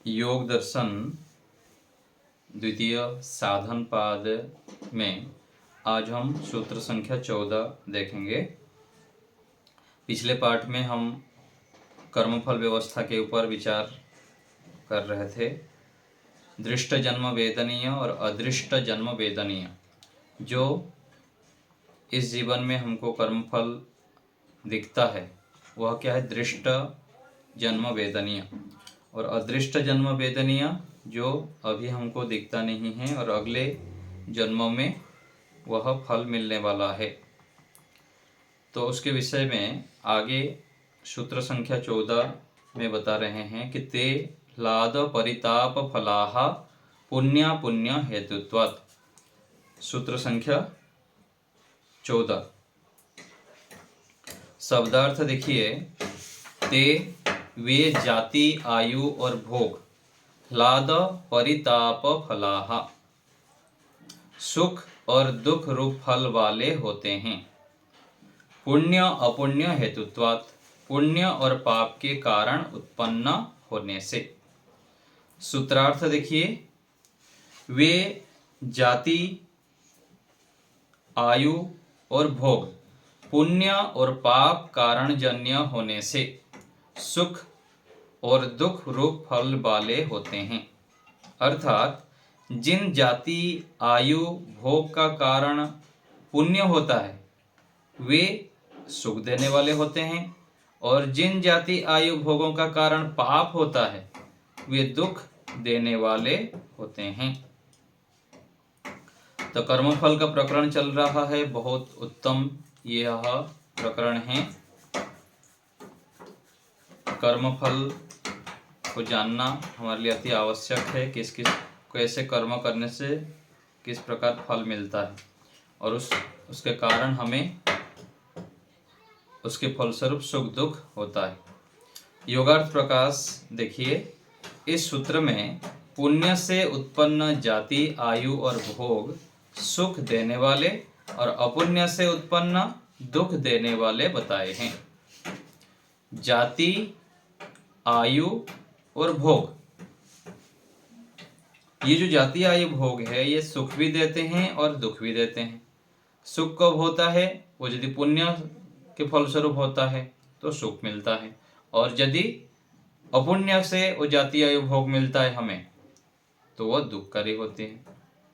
योग दर्शन द्वितीय साधन पाद में आज हम सूत्र संख्या 14 देखेंगे। पिछले पाठ में हम कर्मफल व्यवस्था के ऊपर विचार कर रहे थे। दृष्ट जन्म वेदनीय और अदृष्ट जन्म वेदनीय, जो इस जीवन में हमको कर्मफल दिखता है वह क्या है? दृष्ट जन्म वेदनीय। और अदृष्ट जन्म वेदनीय जो अभी हमको दिखता नहीं है और अगले जन्मों में वह फल मिलने वाला है। तो उसके विषय में आगे सूत्र संख्या 14 में बता रहे हैं कि ते लाद परिताप फलाहा पुण्य पुण्य हेतुत्वात्। सूत्र संख्या 14 शब्दार्थ देखिए। ते वे जाति आयु और भोग ह्लाद परिताप फलाहा सुख और दुख रूप फल वाले होते हैं। पुण्य अपुण्य हेतुत्वात् पुण्य और पाप के कारण उत्पन्न होने से। सूत्रार्थ देखिए। वे जाति आयु और भोग पुण्य और पाप कारण जन्य होने से सुख और दुख रूप फल वाले होते हैं। अर्थात जिन जाति आयु भोग का कारण पुण्य होता है वे सुख देने वाले होते हैं, और जिन जाति आयु भोगों का कारण पाप होता है वे दुख देने वाले होते हैं। तो कर्मफल का प्रकरण चल रहा है। बहुत उत्तम यह प्रकरण है। कर्मफल को जानना हमारे लिए अति आवश्यक है। किस किस कैसे कर्म करने से किस प्रकार फल मिलता है और उसके कारण हमें उसके फलस्वरूप सुख दुख होता है। योगार्थ प्रकाश देखिए। इस सूत्र में पुण्य से उत्पन्न जाति आयु और भोग सुख देने वाले और अपुण्य से उत्पन्न दुख देने वाले बताए हैं। जाति आयु और भोग, ये जो जाति आयु भोग है ये सुख भी देते हैं और दुख भी देते हैं। सुख कब होता है? वो यदि पुण्य के फलस्वरूप होता है तो सुख मिलता है, और यदि अपुण्य से वो जाति आयु भोग मिलता है हमें तो वह दुखकारी होते हैं।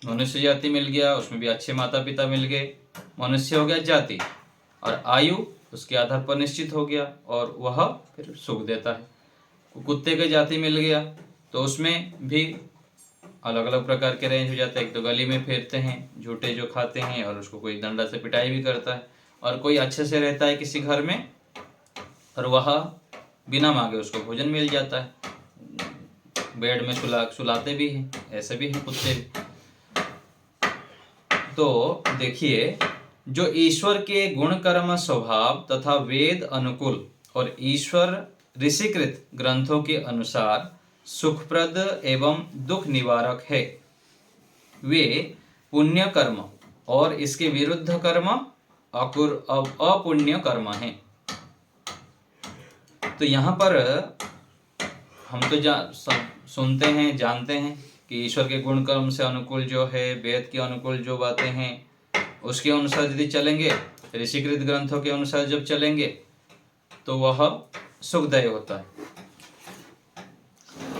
मनुष्य जाति मिल गया, उसमें भी अच्छे माता पिता मिल गए, मनुष्य हो गया जाति, और आयु उसके आधार पर निश्चित हो गया और वह फिर सुख देता है। कुत्ते के जाति मिल गया तो उसमें भी अलग अलग प्रकार के रेंज हो जाते हैं। एक तो गली में फेरते हैं, झूठे जो खाते हैं, और उसको कोई डंडा से पिटाई भी करता है, और कोई अच्छे से रहता है किसी घर में और वह बिना मांगे उसको भोजन मिल जाता है, बेड में सुलाते भी हैं, ऐसे भी हैं कुत्ते भी। तो देखिए, जो ईश्वर के गुण कर्म स्वभाव तथा वेद अनुकूल और ईश्वर ऋषिकृत ग्रंथों के अनुसार सुखप्रद एवं दुख निवारक है, वे पुण्य कर्म और इसके विरुद्ध कर्म अपुण्य कर्म है। तो यहाँ पर हम तो सुनते हैं, जानते हैं कि ईश्वर के गुण कर्म से अनुकूल जो है, वेद के अनुकूल जो बातें हैं उसके अनुसार यदि चलेंगे, ऋषिकृत ग्रंथों के अनुसार जब चलेंगे तो वह सुखदायी होता है।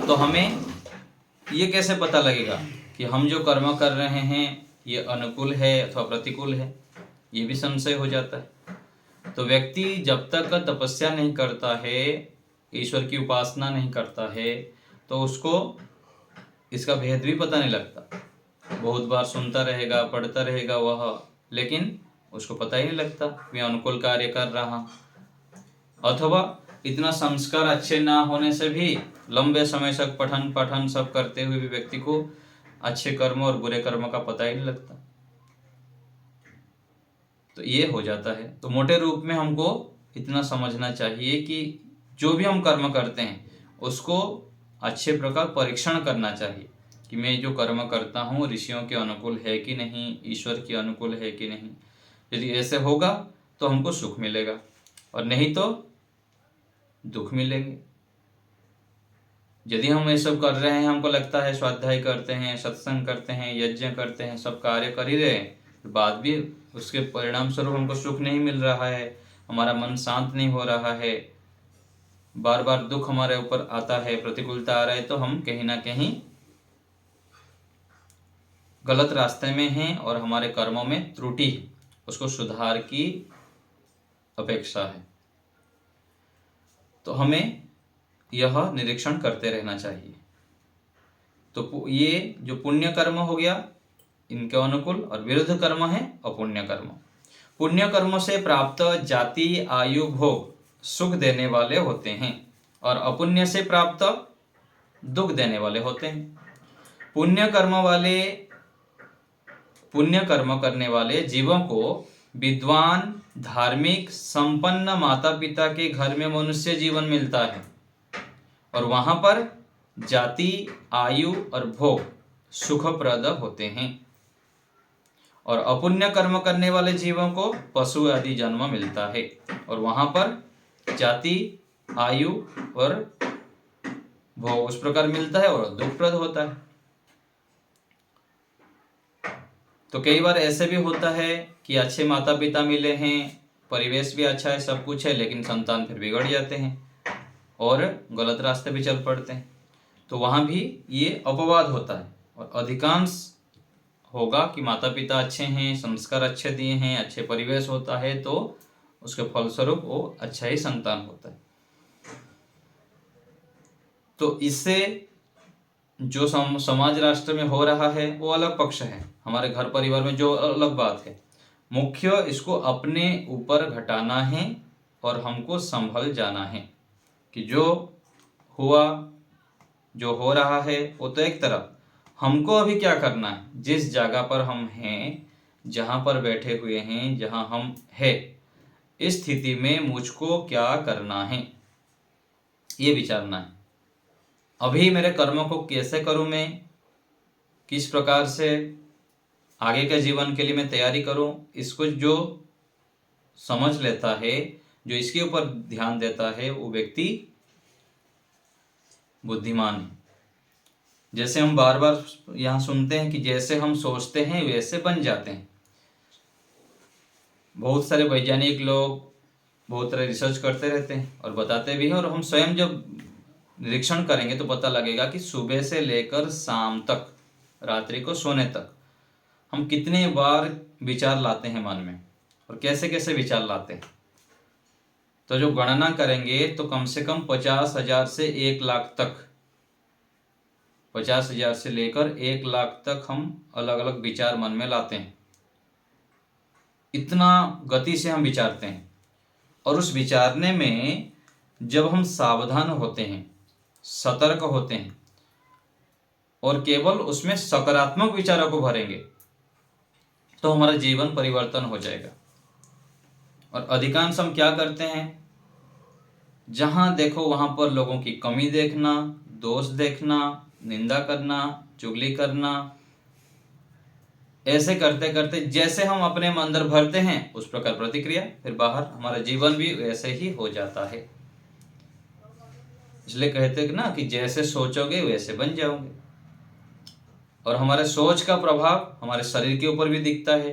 तो हमें ये कैसे पता लगेगा कि हम जो कर्म कर रहे हैं ये अनुकूल है अथवा प्रतिकूल है? ये भी संशय हो जाता है। तो व्यक्ति जब तक तपस्या नहीं करता है, ईश्वर की उपासना नहीं करता है, तो उसको इसका भेद भी पता नहीं लगता। बहुत बार सुनता रहेगा, पढ़ता रहेगा वह, लेकिन उसको पता ही नहीं लगता मैं अनुकूल कार्य कर रहा हूँ। अथवा इतना संस्कार अच्छे ना होने से भी लंबे समय तक पठन सब करते हुए भी व्यक्ति को अच्छे कर्म और बुरे कर्म का पता ही नहीं लगता। तो ये हो जाता है। तो मोटे रूप में हमको इतना समझना चाहिए कि जो भी हम कर्म करते हैं उसको अच्छे प्रकार परीक्षण करना चाहिए कि मैं जो कर्म करता हूँ ऋषियों के अनुकूल है कि नहीं, ईश्वर के अनुकूल है कि नहीं। यदि ऐसे होगा तो हमको सुख मिलेगा, और नहीं तो दुख मिलेंगे। यदि हम ये सब कर रहे हैं, हमको लगता है स्वाध्याय करते हैं, सत्संग करते हैं, यज्ञ करते हैं, सब कार्य कर ही रहे हैं, बाद भी उसके परिणाम स्वरूप हमको सुख नहीं मिल रहा है, हमारा मन शांत नहीं हो रहा है, बार बार दुख हमारे ऊपर आता है, प्रतिकूलता आ रहा है, तो हम कहीं ना कहीं गलत रास्ते में हैं और हमारे कर्मों में त्रुटि है, उसको सुधार की अपेक्षा है। तो हमें यह निरीक्षण करते रहना चाहिए। तो ये जो पुण्य कर्म हो गया इनके अनुकूल, और विरुद्ध कर्म है अपुण्य कर्म। पुण्य कर्म से प्राप्त जाति, आयु, भोग सुख देने वाले होते हैं, और अपुण्य से प्राप्त दुख देने वाले होते हैं। पुण्य कर्म करने वाले जीवों को विद्वान, धार्मिक, संपन्न माता पिता के घर में मनुष्य जीवन मिलता है, और वहां पर जाति, आयु और भोग सुखप्रद होते हैं। और अपुण्य कर्म करने वाले जीवों को पशु आदि जन्म मिलता है, और वहां पर जाति, आयु और भोग उस प्रकार मिलता है और दुखप्रद होता है। तो कई बार ऐसे भी होता है कि अच्छे माता पिता मिले हैं, परिवेश भी अच्छा है, सब कुछ है, लेकिन संतान फिर बिगड़ जाते हैं और गलत रास्ते भी चल पड़ते हैं। तो वहां भी ये अपवाद होता है, और अधिकांश होगा कि माता पिता अच्छे हैं, संस्कार अच्छे दिए हैं, अच्छे परिवेश होता है, तो उसके फलस्वरूप वो अच्छा ही संतान होता है। तो इससे जो समाज राष्ट्र में हो रहा है वो अलग पक्ष है, हमारे घर परिवार में जो अलग बात है। मुख्य इसको अपने ऊपर घटाना है और हमको संभल जाना है कि जो हुआ, जो हो रहा है वो तो एक तरफ, हमको अभी क्या करना है, जिस जगह पर हम हैं, जहाँ पर बैठे हुए हैं, जहाँ हम हैं, इस स्थिति में मुझको क्या करना है ये विचारना है। अभी मेरे कर्मों को कैसे करूं, मैं किस प्रकार से आगे के जीवन के लिए मैं तैयारी करूं, इसको जो समझ लेता है, जो इसके ऊपर ध्यान देता है, वो व्यक्ति बुद्धिमान है। जैसे हम बार बार यहाँ सुनते हैं कि जैसे हम सोचते हैं वैसे बन जाते हैं। बहुत सारे वैज्ञानिक लोग बहुत तरह रिसर्च करते रहते हैं और बताते भी हैं, और हम स्वयं जब निरीक्षण करेंगे तो पता लगेगा कि सुबह से लेकर शाम तक, रात्रि को सोने तक, हम कितने बार विचार लाते हैं मन में और कैसे कैसे विचार लाते हैं। तो जो गणना करेंगे तो कम से कम 50,000 से 1,00,000 तक, 50,000 से लेकर 1,00,000 तक हम अलग अलग विचार मन में लाते हैं। इतना गति से हम विचारते हैं, और उस विचारने में जब हम सावधान होते हैं, सतर्क होते हैं और केवल उसमें सकारात्मक विचारों को भरेंगे, तो हमारा जीवन परिवर्तन हो जाएगा। और अधिकांश हम क्या करते हैं, जहां देखो वहां पर लोगों की कमी देखना, दोष देखना, निंदा करना, चुगली करना, ऐसे करते करते जैसे हम अपने अंदर भरते हैं उस प्रकार प्रतिक्रिया, फिर बाहर हमारा जीवन भी वैसे ही हो जाता है। इसलिए कहते हैं ना कि जैसे सोचोगे वैसे बन जाओगे। और हमारे सोच का प्रभाव हमारे शरीर के ऊपर भी दिखता है,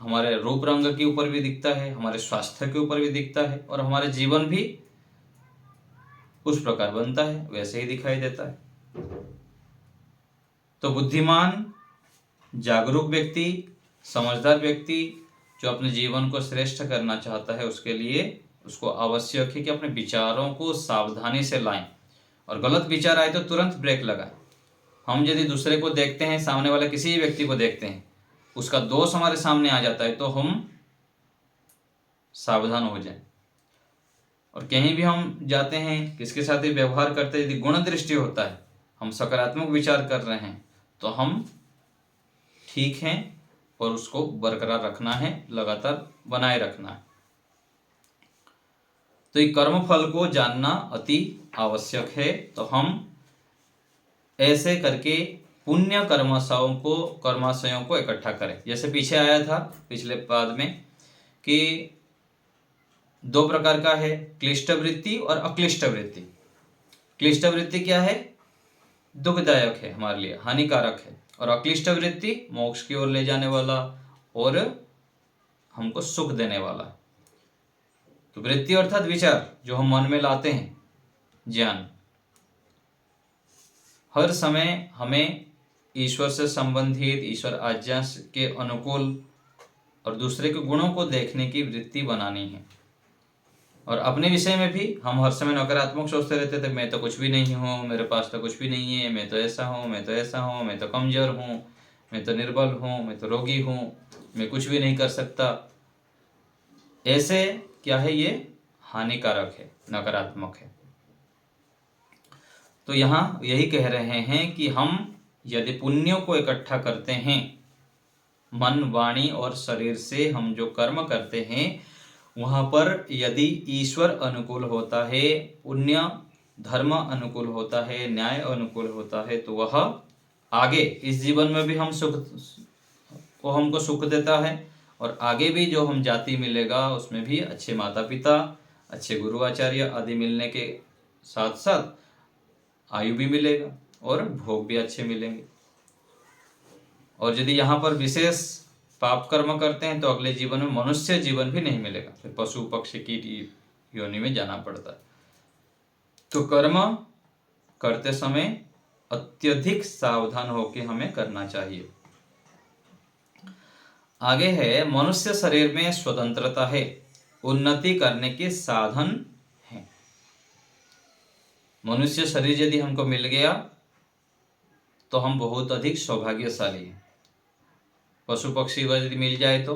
हमारे रूप रंग के ऊपर भी दिखता है, हमारे स्वास्थ्य के ऊपर भी दिखता है, और हमारे जीवन भी उस प्रकार बनता है, वैसे ही दिखाई देता है। तो बुद्धिमान, जागरूक व्यक्ति, समझदार व्यक्ति जो अपने जीवन को श्रेष्ठ करना चाहता है, उसके लिए उसको आवश्यक है कि अपने विचारों को सावधानी से लाएं, और गलत विचार आए तो तुरंत ब्रेक लगाएं। हम यदि दूसरे को देखते हैं, सामने वाले किसी भी व्यक्ति को देखते हैं, उसका दोष हमारे सामने आ जाता है, तो हम सावधान हो जाएं। और कहीं भी हम जाते हैं, किसके साथ भी व्यवहार करते हैं, यदि गुण दृष्टि होता है, हम सकारात्मक विचार कर रहे हैं, तो हम ठीक हैं, और उसको बरकरार रखना है, लगातार बनाए रखना है। तो ये कर्म फल को जानना अति आवश्यक है। तो हम ऐसे करके पुण्य कर्माशयों को इकट्ठा करें। जैसे पीछे आया था पिछले पाद में कि 2 प्रकार का है, क्लिष्ट वृत्ति और अक्लिष्ट वृत्ति। क्लिष्ट वृत्ति क्या है? दुखदायक है, हमारे लिए हानिकारक है। और अक्लिष्ट वृत्ति मोक्ष की ओर ले जाने वाला और हमको सुख देने वाला। तो वृत्ति अर्थात विचार जो हम मन में लाते हैं, ज्ञान। हर समय हमें ईश्वर से संबंधित, ईश्वर आज्ञा के अनुकूल और दूसरे के गुणों को देखने की वृत्ति बनानी है। और अपने विषय में भी हम हर समय नकारात्मक सोचते रहते थे, मैं तो कुछ भी नहीं हूँ, मेरे पास तो कुछ भी नहीं है, मैं तो ऐसा हूँ, मैं तो ऐसा हूँ, मैं तो कमजोर हूँ, मैं तो निर्बल हूँ, मैं तो रोगी हूँ, मैं कुछ भी नहीं कर सकता। ऐसे क्या है, ये हानिकारक है, नकारात्मक है। तो यहाँ यही कह रहे हैं कि हम यदि पुण्यों को इकट्ठा करते हैं, मन, वाणी और शरीर से हम जो कर्म करते हैं, वहाँ पर यदि ईश्वर अनुकूल होता है, पुण्य धर्म अनुकूल होता है, न्याय अनुकूल होता है, तो वह आगे इस जीवन में भी हम वो हमको सुख देता है। और आगे भी जो हम जाति मिलेगा उसमें भी अच्छे माता पिता, अच्छे गुरु आचार्य आदि मिलने के साथ साथ आयु भी मिलेगा और भोग भी अच्छे मिलेंगे। और यदि यहाँ पर विशेष पाप कर्म करते हैं तो अगले जीवन में मनुष्य जीवन भी नहीं मिलेगा, फिर पशु पक्षी कीट योनि में जाना पड़ता है। तो कर्म करते समय अत्यधिक सावधान होकर हमें करना चाहिए। आगे है, मनुष्य शरीर में स्वतंत्रता है, उन्नति करने के साधन हैं। मनुष्य शरीर यदि हमको मिल गया तो हम बहुत अधिक सौभाग्यशाली हैं। पशु पक्षी यदि मिल जाए तो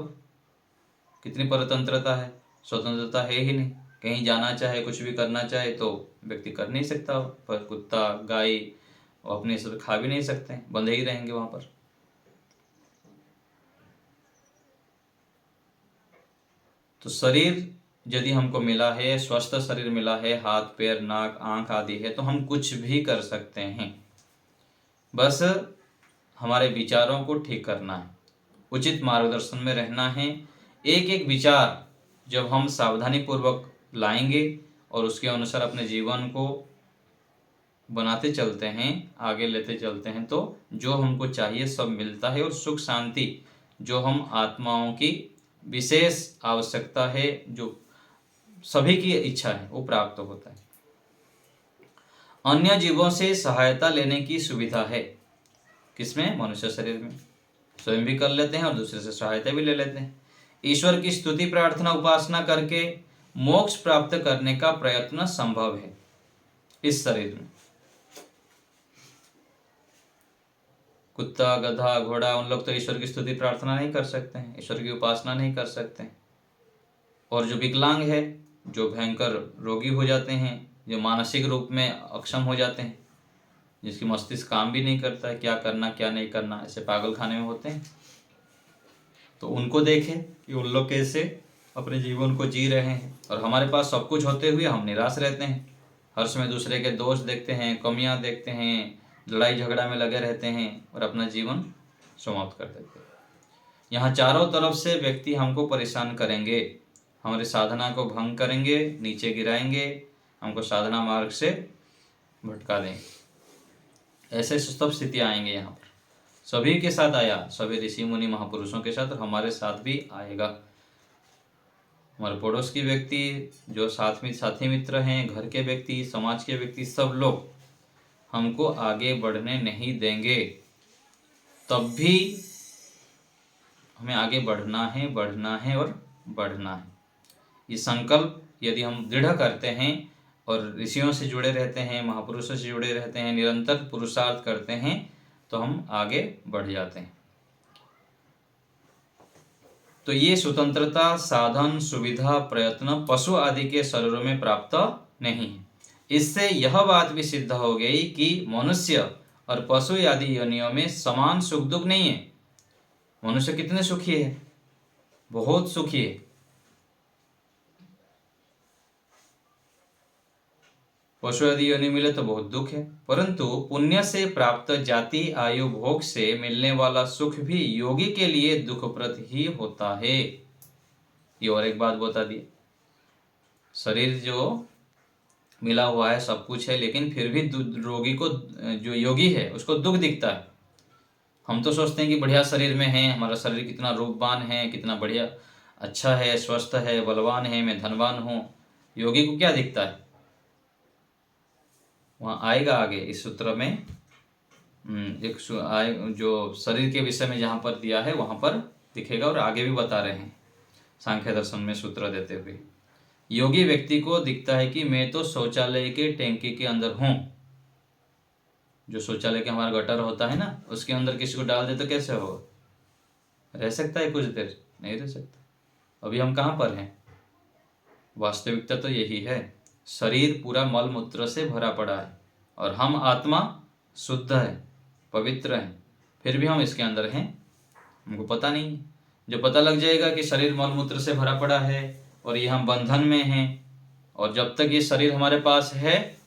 कितनी परतंत्रता है, स्वतंत्रता है ही नहीं। कहीं जाना चाहे, कुछ भी करना चाहे तो व्यक्ति कर नहीं सकता। पर कुत्ता, गाय वो अपने से खा भी नहीं सकते, बंधे ही रहेंगे वहां पर। तो शरीर यदि हमको मिला है, स्वस्थ शरीर मिला है, हाथ पैर नाक आंख आदि है, तो हम कुछ भी कर सकते हैं। बस हमारे विचारों को ठीक करना है, उचित मार्गदर्शन में रहना है। एक एक विचार जब हम सावधानी पूर्वक लाएंगे और उसके अनुसार अपने जीवन को बनाते चलते हैं, आगे लेते चलते हैं, तो जो हमको चाहिए सब मिलता है। और सुख शांति जो हम आत्माओं की विशेष आवश्यकता है, जो सभी की इच्छा है, वो प्राप्त होता है। अन्य जीवों से सहायता लेने की सुविधा है, किसमें? मनुष्य शरीर में। स्वयं भी कर लेते हैं और दूसरे से सहायता भी ले लेते हैं। ईश्वर की स्तुति प्रार्थना उपासना करके मोक्ष प्राप्त करने का प्रयत्न संभव है इस शरीर में। कुत्ता, गधा, घोड़ा, उन लोग तो ईश्वर की स्तुति प्रार्थना नहीं कर सकते हैं, ईश्वर की उपासना नहीं कर सकते हैं। और जो विकलांग है, जो भयंकर रोगी हो जाते हैं, जो मानसिक रूप में अक्षम हो जाते हैं, जिसकी मस्तिष्क काम भी नहीं करता है, क्या करना क्या नहीं करना, ऐसे पागल खाने में होते हैं, तो उनको देखें कि उन लोग कैसे अपने जीवन को जी रहे हैं। और हमारे पास सब कुछ होते हुए हम निराश रहते हैं, हर समय दूसरे के दोष देखते हैं, कमियां देखते हैं, लड़ाई झगड़ा में लगे रहते हैं और अपना जीवन समाप्त कर देते हैं। यहाँ चारों तरफ से व्यक्ति हमको परेशान करेंगे, हमारी साधना को भंग करेंगे, नीचे गिराएंगे, हमको साधना मार्ग से भटका देंगे। ऐसे सब स्थितियाँ आएंगे यहाँ पर, सभी के साथ आया, सभी ऋषि मुनि महापुरुषों के साथ, और हमारे साथ भी आएगा। हमारे पड़ोस के व्यक्ति, जो साथी मित्र हैं, घर के व्यक्ति, समाज के व्यक्ति, सब लोग हमको आगे बढ़ने नहीं देंगे। तब भी हमें आगे बढ़ना है, बढ़ना है और बढ़ना है। ये संकल्प यदि हम दृढ़ करते हैं और ऋषियों से जुड़े रहते हैं, महापुरुषों से जुड़े रहते हैं, निरंतर पुरुषार्थ करते हैं, तो हम आगे बढ़ जाते हैं। तो ये स्वतंत्रता, साधन, सुविधा, प्रयत्न पशु आदि के शरीरों में प्राप्त नहीं है। इससे यह बात भी सिद्ध हो गई कि मनुष्य और पशु आदि योनियों में समान सुख दुख नहीं है। मनुष्य कितने सुखी है, बहुत सुखी है। पशु आदि योनि मिले तो बहुत दुख है, परंतु पुण्य से प्राप्त जाति, आयु, भोग से मिलने वाला सुख भी योगी के लिए दुखप्रद ही होता है। ये और एक बात बता दी, शरीर जो मिला हुआ है, सब कुछ है, लेकिन फिर भी रोगी को, जो योगी है उसको दुख दिखता है। हम तो सोचते हैं कि बढ़िया शरीर में है, हमारा शरीर कितना रूपवान है, कितना बढ़िया अच्छा है, स्वस्थ है, बलवान है, मैं धनवान हूँ। योगी को क्या दिखता है? वहाँ आएगा आगे इस सूत्र में, जो शरीर के विषय में जहाँ पर दिया है वहाँ पर दिखेगा, और आगे भी बता रहे हैं सांख्य दर्शन में सूत्र देते हुए। योगी व्यक्ति को दिखता है कि मैं तो शौचालय के टैंकी के अंदर हूँ। जो शौचालय के हमारा गटर होता है ना, उसके अंदर किसी को डाल दे तो कैसे होगा? रह सकता है कुछ देर? नहीं रह सकता। अभी हम कहाँ पर हैं? वास्तविकता तो यही है, शरीर पूरा मल मूत्र से भरा पड़ा है और हम आत्मा शुद्ध है, पवित्र है, फिर भी हम इसके अंदर हैं, हमको पता नहीं है। जो पता लग जाएगा कि शरीर मल मूत्र से भरा पड़ा है और ये हम बंधन में हैं, और जब तक ये शरीर हमारे पास है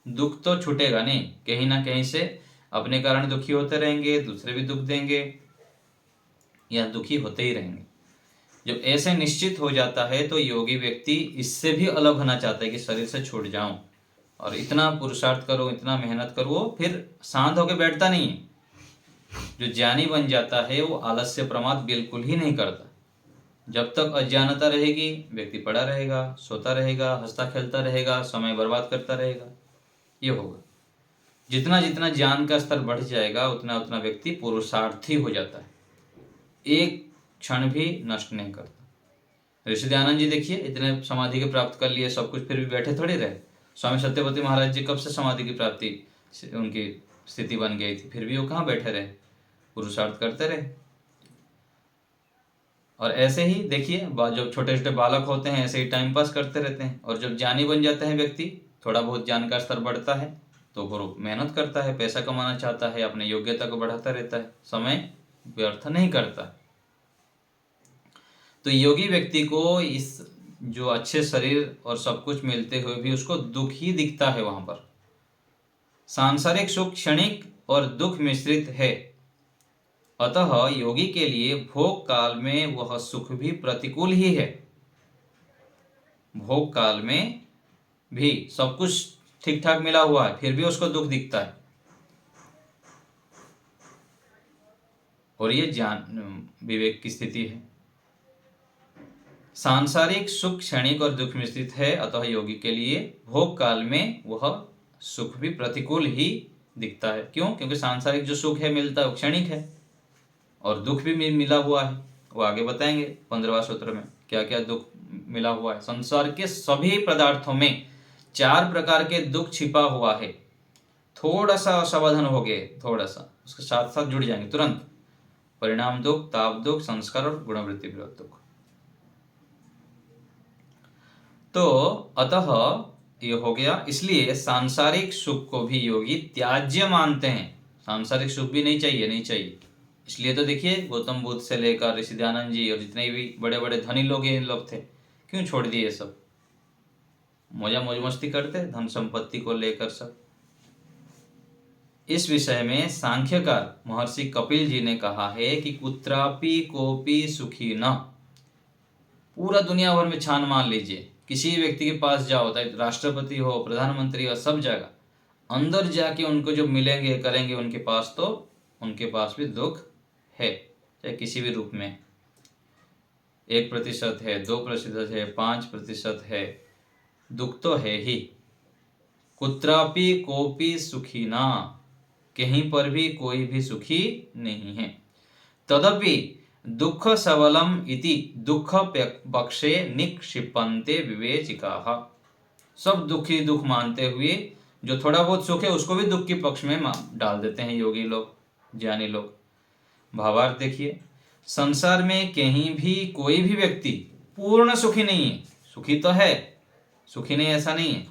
दुख तो छूटेगा नहीं, कहीं ना कहीं से अपने कारण दुखी होते रहेंगे, दूसरे भी दुख देंगे, या दुखी होते ही रहेंगे। जब ऐसे निश्चित हो जाता है तो योगी व्यक्ति इससे भी अलग होना चाहता है कि शरीर से छूट जाऊं, और इतना पुरुषार्थ करो, इतना मेहनत करो, वो फिर शांत होकर बैठता नहीं है। जो ज्ञानी बन जाता है वो आलस्य प्रमाद बिल्कुल ही नहीं करता। जब तक अज्ञानता रहेगी व्यक्ति पड़ा रहेगा, सोता रहेगा, हंसता खेलता रहेगा, समय बर्बाद करता रहेगा, ये होगा। जितना जितना ज्ञान का स्तर बढ़ जाएगा उतना उतना व्यक्ति पुरुषार्थी हो जाता है, एक क्षण भी नष्ट नहीं करता। ऋषि दयानंद जी देखिए, इतने समाधि के प्राप्त कर लिए सब कुछ, फिर भी बैठे थोड़ी रहे। स्वामी सत्यवती महाराज जी कब से समाधि की प्राप्ति उनकी स्थिति बन गई थी, फिर भी वो कहाँ बैठे रहे? पुरुषार्थ करते रहे। और ऐसे ही देखिए, जब छोटे छोटे बालक होते हैं ऐसे ही टाइम पास करते रहते हैं, और जब ज्ञानी बन जाता है व्यक्ति, थोड़ा बहुत ज्ञान का स्तर बढ़ता है तो वो मेहनत करता है, पैसा कमाना चाहता है, अपनी योग्यता को बढ़ाता रहता है, समय व्यर्थ नहीं करता। तो योगी व्यक्ति को इस जो अच्छे शरीर और सब कुछ मिलते हुए भी उसको दुख ही दिखता है। वहां पर सांसारिक सुख क्षणिक और दुख मिश्रित है, अतः योगी के लिए भोग काल में वह सुख भी प्रतिकूल ही है। भोग काल में भी सब कुछ ठीक ठाक मिला हुआ है, फिर भी उसको दुख दिखता है, और ये ज्ञान विवेक की स्थिति है। सांसारिक सुख क्षणिक और दुख मिश्रित है, अतः योगी के लिए भोग काल में वह सुख भी प्रतिकूल ही दिखता है। क्यों? क्योंकि सांसारिक जो सुख है मिलता है वो क्षणिक है, और दुख भी मिला हुआ है। वो आगे बताएंगे 15वां सूत्र में क्या क्या दुख मिला हुआ है। संसार के सभी पदार्थों में 4 प्रकार के दुख छिपा हुआ है। थोड़ा सा असावधान हो गए, थोड़ा सा उसके साथ साथ जुड़ जाएंगे तुरंत। परिणाम दुख, ताप दुख, संस्कार और गुणवृत्ति विरोध दुख। तो अतः ये हो गया, इसलिए सांसारिक सुख को भी योगी त्याज्य मानते हैं। सांसारिक सुख भी नहीं चाहिए, नहीं चाहिए। इसलिए तो देखिए गौतम बुद्ध से लेकर ऋषि दयानंद जी और जितने भी बड़े बड़े धनी लोग इन लोग थे, क्यों छोड़ दिए सब? मौज मस्ती करते धन संपत्ति को लेकर सब। इस विषय में सांख्यकार महर्षि कपिल जी ने कहा है कि कुत्रापि कोपि सुखी न। पूरा दुनिया भर में छान मान लीजिए, किसी व्यक्ति के पास जाओ, राष्ट्रपति हो, प्रधानमंत्री हो, सब जगह अंदर जाके उनको जो मिलेंगे करेंगे उनके पास, तो उनके पास भी दुख है, चाहे किसी भी रूप में। 1% है, 2% है, 5% है, दुख तो है ही। कुत्रापि कोपि सुखी ना, कहीं पर भी कोई भी सुखी नहीं है। तदपि दुख सबलम इति दुख पक्षे निक्षिपन्ते विवेचिकाः। सब दुखी दुख मानते हुए जो थोड़ा बहुत सुख है उसको भी दुख के पक्ष में डाल देते हैं योगी लोग, ज्ञानी लोग। भावार्थ देखिए, संसार में कहीं भी कोई भी व्यक्ति पूर्ण सुखी नहीं है। सुखी तो है, सुखी नहीं ऐसा नहीं है,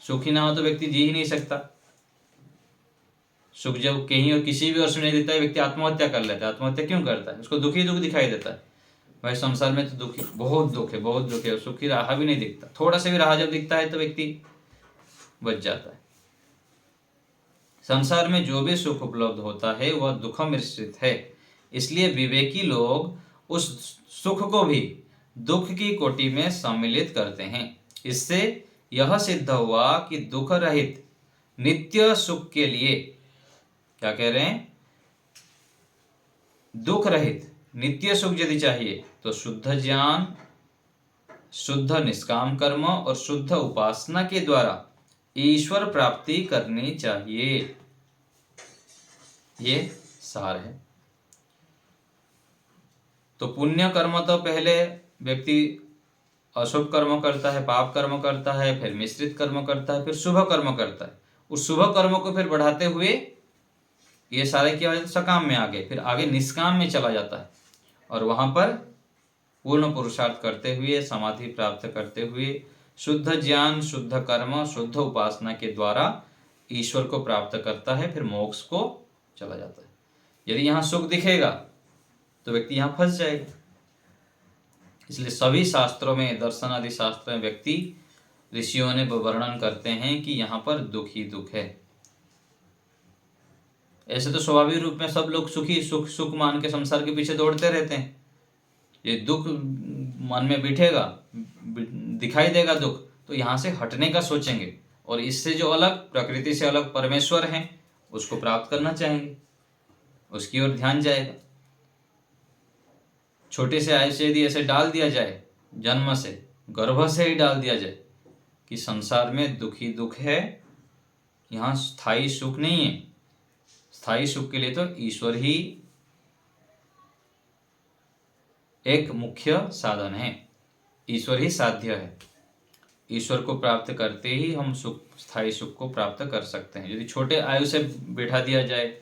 सुखी ना हो तो व्यक्ति जी ही नहीं सकता। सुख जब कहीं और किसी भी वर्ष में नहीं दिखता है, व्यक्ति आत्महत्या कर लेता है। आत्महत्या क्यों करता है? उसको दुखी दुख दिखाई देता है। भाई संसार में तो दुखी बहुत दुख है, बहुत दुख है, सुखी राह भी नहीं दिखता। थोड़ा सा भी राह जब दिखता है तो व्यक्ति बच जाता है। संसार में जो भी सुख उपलब्ध होता है वह दुख मिश्रित है, इसलिए विवेकी लोग उस सुख को भी दुख की कोटि में सम्मिलित करते हैं। इससे यह सिद्ध हुआ कि दुख रहित नित्य सुख के लिए, क्या कह रहे हैं, दुख रहित नित्य सुख यदि चाहिए तो शुद्ध ज्ञान, शुद्ध निष्काम कर्म और शुद्ध उपासना के द्वारा ईश्वर प्राप्ति करनी चाहिए। ये सार है। तो पुण्य कर्म तो पहले व्यक्ति अशुभ कर्म करता है, पाप कर्म करता है, फिर मिश्रित कर्म करता है, फिर शुभ कर्म करता है। उस शुभ कर्म को फिर बढ़ाते हुए ये सारे क्या हो जाते, सकाम में आगे, फिर आगे निष्काम में चला जाता है और वहां पर पूर्ण पुरुषार्थ करते हुए, समाधि प्राप्त करते हुए, शुद्ध ज्ञान, शुद्ध कर्म, शुद्ध उपासना के द्वारा ईश्वर को प्राप्त करता है, फिर मोक्ष को चला जाता है। यदि यहाँ सुख दिखेगा तो व्यक्ति यहाँ फंस जाएगा। इसलिए सभी शास्त्रों में, दर्शन आदि शास्त्रों में व्यक्ति, ऋषियों ने वर्णन करते हैं कि यहाँ पर दुख ही दुख है। ऐसे तो स्वाभाविक रूप में सब लोग सुखी सुख सुख मान के संसार के पीछे दौड़ते रहते हैं। ये दुख मन में बिठेगा, दिखाई देगा दुख, तो यहाँ से हटने का सोचेंगे और इससे जो अलग, प्रकृति से अलग परमेश्वर हैं, उसको प्राप्त करना चाहेंगे, उसकी ओर ध्यान जाएगा। छोटे से आयु से यदि ऐसे डाल दिया जाए, जन्म से, गर्भ से ही डाल दिया जाए कि संसार में दुख ही दुख है, यहाँ स्थायी सुख नहीं है, स्थायी सुख के लिए तो ईश्वर ही एक मुख्य साधन है, ईश्वर ही साध्य है। ईश्वर को प्राप्त करते ही हम सुख, स्थायी सुख को प्राप्त कर सकते हैं। यदि छोटे आयु से बैठा दिया जाए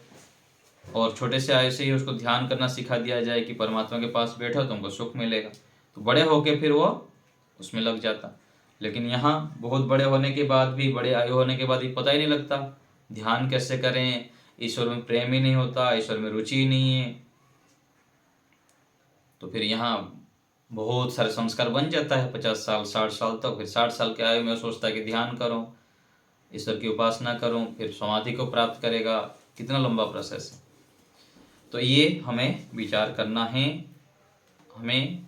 और छोटे से आयु से ही उसको ध्यान करना सिखा दिया जाए कि परमात्मा के पास बैठो तुमको सुख मिलेगा, तो बड़े होके फिर वो उसमें लग जाता। लेकिन यहाँ बहुत बड़े होने के बाद भी, बड़े आयु होने के बाद भी पता ही नहीं लगता ध्यान कैसे करें, ईश्वर में प्रेम ही नहीं होता, ईश्वर में रुचि ही नहीं है। तो फिर यहाँ बहुत सारे संस्कार बन जाता है 50 साल 60 साल तक। फिर 60 साल के आयु में सोचता है कि ध्यान करूं, ईश्वर की उपासना करूं, फिर समाधि को प्राप्त करेगा। कितना लंबा प्रोसेस है। तो ये हमें विचार करना है। हमें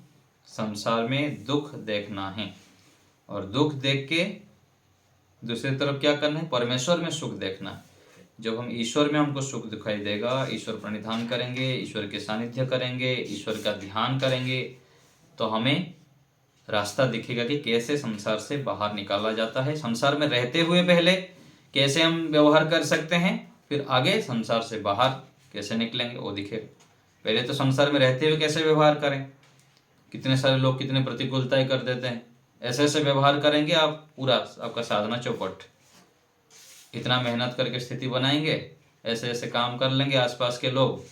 संसार में दुख देखना है और दुख देख के दूसरी तरफ क्या करना है, परमेश्वर में सुख देखना है। जब हम ईश्वर में हमको सुख दिखाई देगा, ईश्वर प्रणिधान करेंगे, ईश्वर के सानिध्य करेंगे, ईश्वर का ध्यान करेंगे, तो हमें रास्ता दिखेगा कि कैसे संसार से बाहर निकाला जाता है। संसार में रहते हुए पहले कैसे हम व्यवहार कर सकते हैं, फिर आगे संसार से बाहर कैसे निकलेंगे वो दिखेगा। पहले तो संसार में रहते हुए कैसे व्यवहार करें। कितने सारे लोग कितने प्रतिकूलताएं कर देते हैं। ऐसे ऐसे व्यवहार करेंगे आप, पूरा आपका साधना चौपट। इतना मेहनत करके स्थिति बनाएंगे, ऐसे ऐसे काम कर लेंगे आसपास के लोग,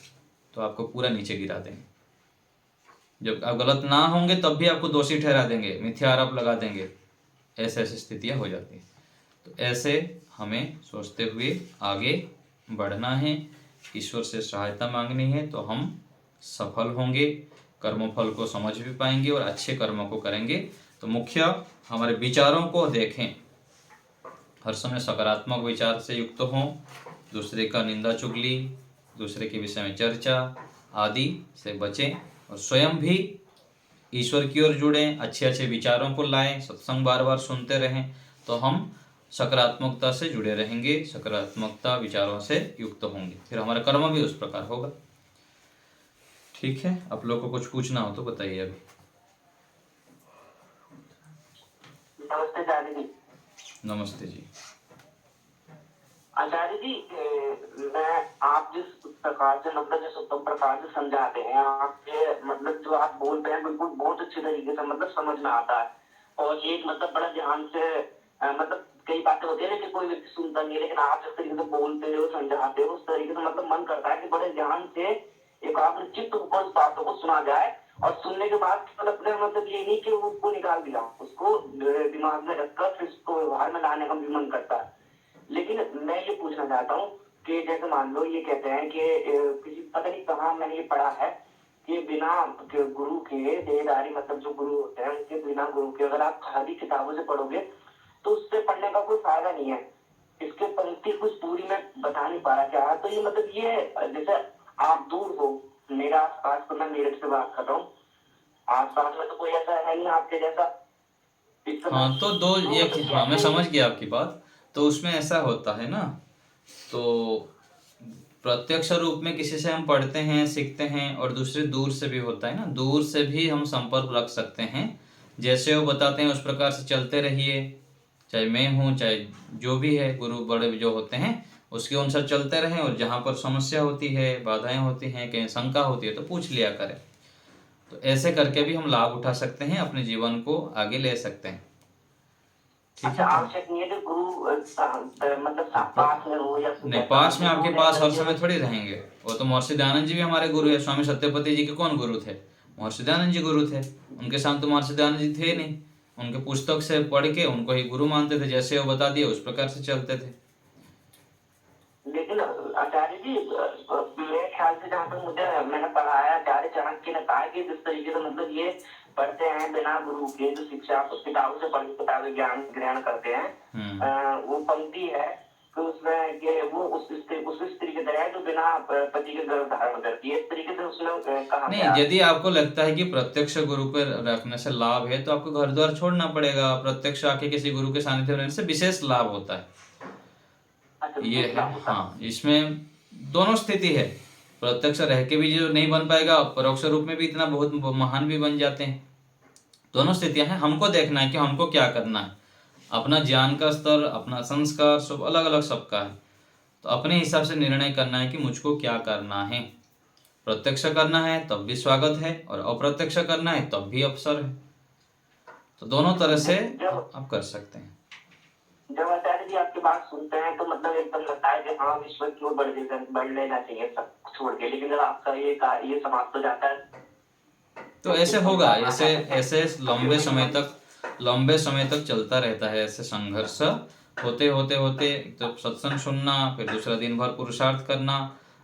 तो आपको पूरा नीचे गिरा देंगे। जब आप गलत ना होंगे तब भी आपको दोषी ठहरा देंगे, मिथ्या आरोप लगा देंगे। ऐसे ऐसी स्थितियां हो जाती हैं। तो ऐसे हमें सोचते हुए आगे बढ़ना है, ईश्वर से सहायता मांगनी है, तो हम सफल होंगे, कर्मफल को समझ भी पाएंगे और अच्छे कर्मों को करेंगे। तो मुख्य हमारे विचारों को देखें, हर समय सकारात्मक विचार से युक्त हों, दूसरे का निंदा चुगली, दूसरे के विषय में चर्चा आदि से बचें और स्वयं भी ईश्वर की ओर जुड़ें, अच्छे अच्छे विचारों को लाएं, सत्संग बार बार सुनते रहें, तो हम सकारात्मकता से जुड़े रहेंगे, सकारात्मकता विचारों से युक्त होंगे, फिर हमारा कर्म भी उस प्रकार होगा। ठीक है, आप लोग को कुछ पूछना हो तो बताइए अभी। नमस्ते आचार्य जी। नमस्ते जी। आचार्य जी, मैं आप जिस प्रकार से, मतलब जिस उत्तम प्रकार से समझाते हैं, आपके मतलब जो आप बोलते हैं बिल्कुल बहुत अच्छे तरीके से मतलब समझ में आता है। और एक मतलब बड़ा ध्यान से मतलब कई बातें होती है ना कि कोई व्यक्ति सुनता नहीं है, लेकिन आप जिस तरीके से बोलते हो, समझाते हो, उस तरीके से मतलब मन करता है कि बड़े ध्यान से एक आपने चित्त ऊपर उस बातों को सुना जाए और सुनने के बाद मतलब ये नहीं कि उसको निकाल दिया, उसको दिमाग में रखकर फिर उसको व्यवहार में लाने का भी मन करता है। लेकिन मैं ये पूछना चाहता हूँ कि जैसे मान लो ये कहते हैं कि किसी पता नहीं कहाँ मैंने ये पढ़ा है कि बिना गुरु के, देहधारी मतलब जो गुरु होते हैं उनके बिना गुरु के अगर आप खाली किताबों से पढ़ोगे तो उससे पढ़ने का कोई फायदा नहीं है। इसके पंक्ति कुछ पूरी मैं बता नहीं पा रहा क्या। तो ये मतलब ये जैसे आप दूर हो, मेरे आसपास, तो मैं मेरठ से बात कर रहा हूँ, आसपास में तो कोई ऐसा है नहीं आपके जैसा, इस समय हाँ तो दो तो एक, मतलब हाँ मैं कैसे। समझ गया आपकी बात। तो उसमें ऐसा होता है ना, तो प्रत्यक्ष रूप में किसी से हम पढ़ते हैं सीखते हैं, और दूसरे दूर से भी होता है ना, दूर से भी हम संपर्क रख सकते हैं। जैसे वो बताते हैं उस प्रकार से चलते रहिए, चाहे मैं हूँ चाहे जो भी है, गुरु बड़े जो होते हैं उसके अनुसार चलते रहें, और जहाँ पर समस्या होती है, बाधाएं होती हैं, कहीं शंका होती है तो पूछ लिया करें। तो ऐसे करके भी हम लाभ उठा सकते हैं, अपने जीवन को आगे ले सकते हैं। ठीक अच्छा, है। तो आवश्यक नहीं है कि गुरु मतलब प- पास में हो या नहीं, कैसा हो, पास में तो आपके दूर रह पास हर करके समय बस। थोड़ी रहेंगे। वो तो महर्षि दयानंद जी भी हमारे गुरु है। स्वामी सत्यपति जी के कौन गुरु थे? महर्षि दयानंद जी गुरु थे। उनके साथ तो महर्षि दयानंद जी थे नहीं। उनके पुस्तक से पढ़ के उनको ही गुरु मानते थे, जैसे वो बता दिए उस प्रकार से चलते थे। लेकिन आचार्य जी, मेरे ख्याल से जहाँ तक मुझे मैंने पढ़ा है, आचार्य चाणक्य ने कहा है कि जिस तरीके से मतलब ये पढ़ते हैं बिना गुरु के, जो शिक्षा किताबों से पढ़ के किताबें ज्ञान ग्रहण करते हैं, वो पंक्ति है कि उसमें कि वो उस स्त्री की तरह है जो बिना पति के गर्भ धारण करती है, इस तरीके से उसमें कहा नहीं, गया। यदि आपको लगता है कि प्रत्यक्ष गुरु पर रखने से लाभ है तो आपको घर द्वार छोड़ना पड़ेगा। प्रत्यक्ष आके किसी गुरु के सानिध्य में रहने से विशेष लाभ होता है। अच्छा, ये विशेष है, लाभ होता हाँ, इसमें दोनों स्थिति है। प्रत्यक्ष रह के भी जो नहीं बन पाएगा, परोक्ष रूप में भी इतना बहुत महान भी बन जाते हैं। दोनों स्थितियां हैं, हमको देखना है कि हमको क्या करना है। अपना ज्ञान का स्तर, अपना संस्कार सब अलग अलग सबका है। तो अपने हिसाब से निर्णय करना है कि मुझको क्या करना है। प्रत्यक्ष करना है तब भी स्वागत है, और अप्रत्यक्ष करना है तब भी अवसर है। तो दोनों तरह से है। जब आप कर सकते हैं। जब आचार्य जी आपकी बात सुनते हैं तो मतलब एकदम लगता है कि हाँ, विश्व की ओर बढ़ लेना चाहिए सब छोड़ के, लेकिन जब आपका ये समाप्त हो जाता है तो तो ऐसे फिर कौन सा होगा, अपना ऐसे जाता है, ऐसे तो फिर वही हम। लंबे समय तक चलता रहता है। ऐसे संघर्ष होते होते होते, तो सत्संग सुनना, फिर दूसरा दिन भर पुरुषार्थ करना,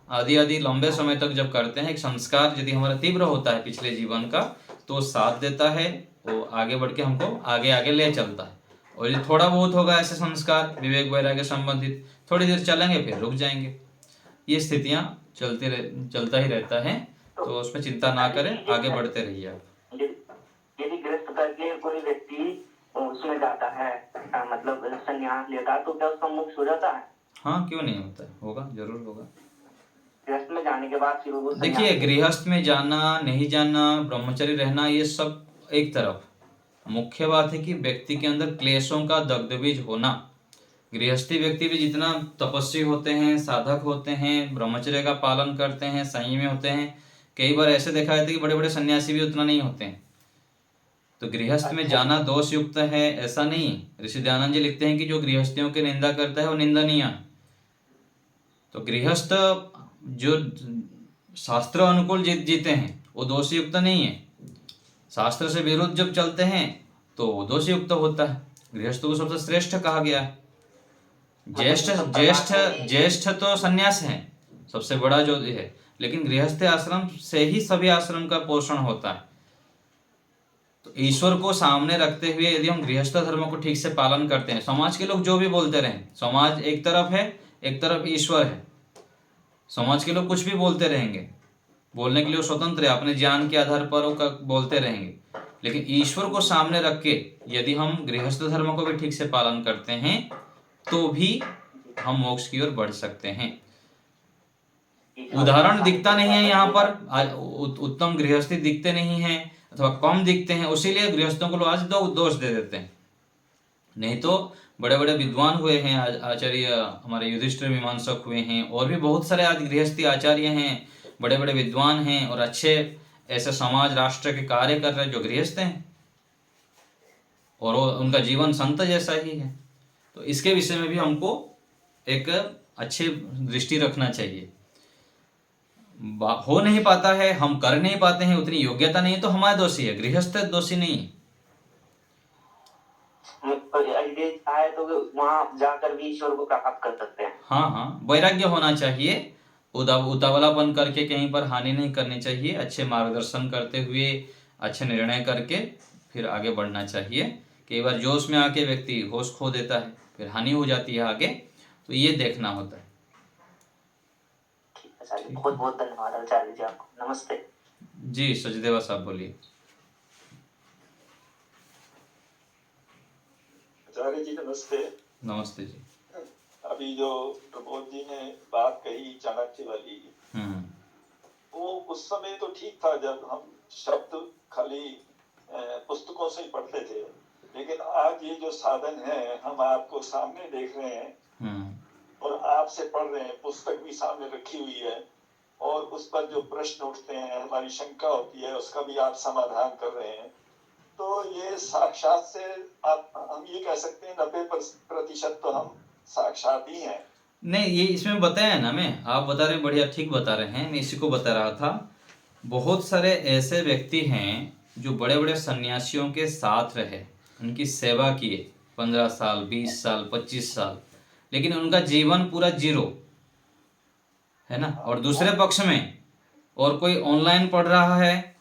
आदि आदि लंबे समय तक जब करते हैं, एक संस्कार यदि हमारा तीव्र होता है पिछले जीवन का, तो साथ देता है, वो आगे बढ़ के हमको आगे आगे ले चलता है। और यदि थोड़ा बहुत होगा ऐसे संस्कार विवेक वैराग्य संबंधित, थोड़ी देर चलेंगे फिर रुक जाएंगे। ये स्थितियां चलता ही रहता है। तो तो उसमें चिंता ना आचार्य करें, जी, आगे बढ़ते रहिए आप। यदि गृहस्थ करके कोई व्यक्ति उसमें जाता है, मतलब संन्यास लेता है, तो क्या उसका मोक्ष हो जाता है? हाँ, क्यों नहीं होता है, होगा, जरूर होगा। गृहस्थ में जाने के बाद फिर वो देखिए, संन्यास ले तो। गृहस्थ में जाना नहीं जाना, ब्रह्मचर्य रहना, ये सब एक तरफ। मुख्य बात है कि व्यक्ति के अंदर क्लेशों का दग्धबीज होना। गृहस्थी व्यक्ति भी जितना तपस्वी होते हैं, साधक होते हैं, ब्रह्मचर्य का पालन करते हैं, संयमी होते हैं, कई बार ऐसे देखा जाता है कि बड़े बड़े सन्यासी भी उतना नहीं होते हैं। तो गृहस्थ में अच्छा जी। जाना दोष युक्त है ऐसा नहीं। ऋषि दयानंद जी लिखते हैं कि जो गृहस्थियों की निंदा करता है वो निंदनीय है। तो गृहस्थ जो शास्त्र अनुकूल जीते हैं वो दोष युक्त नहीं है। शास्त्र से विरुद्ध जब चलते हैं तो वो दोष युक्त होता है। गृहस्थ को सबसे श्रेष्ठ कहा गया है। मतलब ज्येष्ठ ये सब ज्येष्ठ प्रकार से ज्येष्ठ तो सन्यास है, सबसे बड़ा जो है। लेकिन गृहस्थ आश्रम से ही सभी आश्रम का पोषण होता है। तो ईश्वर को सामने रखते हुए यदि हम गृहस्थ धर्म को ठीक से पालन करते हैं, समाज के लोग जो भी बोलते रहें, समाज एक तरफ है, एक तरफ ईश्वर है। समाज के लोग कुछ भी बोलते रहेंगे, बोलने के लिए वो स्वतंत्र है, अपने ज्ञान के आधार पर वो बोलते रहेंगे। लेकिन ईश्वर को सामने रख के यदि हम गृहस्थ धर्म को भी ठीक से पालन करते हैं तो भी हम मोक्ष की ओर बढ़ सकते हैं। उदाहरण दिखता नहीं है यहाँ पर, उत्तम गृहस्थी दिखते नहीं है अथवा कम दिखते हैं, उसीलिए गृहस्थों को लोग आज दो दोष दे देते हैं। नहीं तो बड़े बड़े विद्वान हुए हैं, आचार्य हमारे युधिष्ठिर मीमांसक हुए हैं, और भी बहुत सारे आज गृहस्थी आचार्य हैं, बड़े बड़े विद्वान हैं, और अच्छे ऐसे समाज राष्ट्र के कार्य कर रहे हैं जो गृहस्थ हैं, और उनका जीवन संत जैसा ही है। तो इसके विषय में भी हमको एक अच्छी दृष्टि रखना चाहिए। हो नहीं पाता है, हम कर नहीं पाते हैं, उतनी योग्यता नहीं है, तो हमारा दोषी है, गृहस्थ दोषी नहीं है। यदि चाहे तो वहां जाकर भी ईश्वर को प्राप्त कर सकते हैं। हाँ हाँ, वैराग्य होना चाहिए। उतावलापन करके कहीं पर हानि नहीं करनी चाहिए। अच्छे मार्गदर्शन करते हुए, अच्छे निर्णय करके फिर आगे बढ़ना चाहिए। कई बार जोश में आके व्यक्ति होश खो देता है, फिर हानि हो जाती है आगे, तो ये देखना होता है। ठीक है सर, ठीक बहुत है बहुत धन्यवाद आचार्य जी, आपको नमस्ते। जी। सचदेवा साहब बोलिए। आचार्य जी नमस्ते। नमस्ते जी। अभी जो प्रमोद जी ने बात कही चाणक्य वाली, वो उस समय तो ठीक था जब हम शब्द खाली पुस्तकों से ही पढ़ते थे, लेकिन आज ये जो साधन है हम आपको सामने देख रहे हैं और आपसे पढ़ रहे हैं, पुस्तक भी सामने रखी हुई है और उस पर जो प्रश्न उठते हैं, हमारी शंका होती है, उसका भी आप समाधान कर रहे हैं। तो ये साक्षात से आप हम ये कह सकते हैं 90% तो हम साक्षात ही हैं। नहीं, ये इसमें बताया ना, मैं आप बता रहे हैं, बढ़िया ठीक बता रहे हैं, मैं इसी को बता रहा था। बहुत सारे ऐसे व्यक्ति हैं जो बड़े बड़े सन्यासियों के साथ रहे, उनकी सेवा किए 15 साल, 20 साल, 25 साल, लेकिन उनका जीवन पूरा जीरो है ना। और दूसरे पक्ष में और कोई ऑनलाइन पढ़ रहा है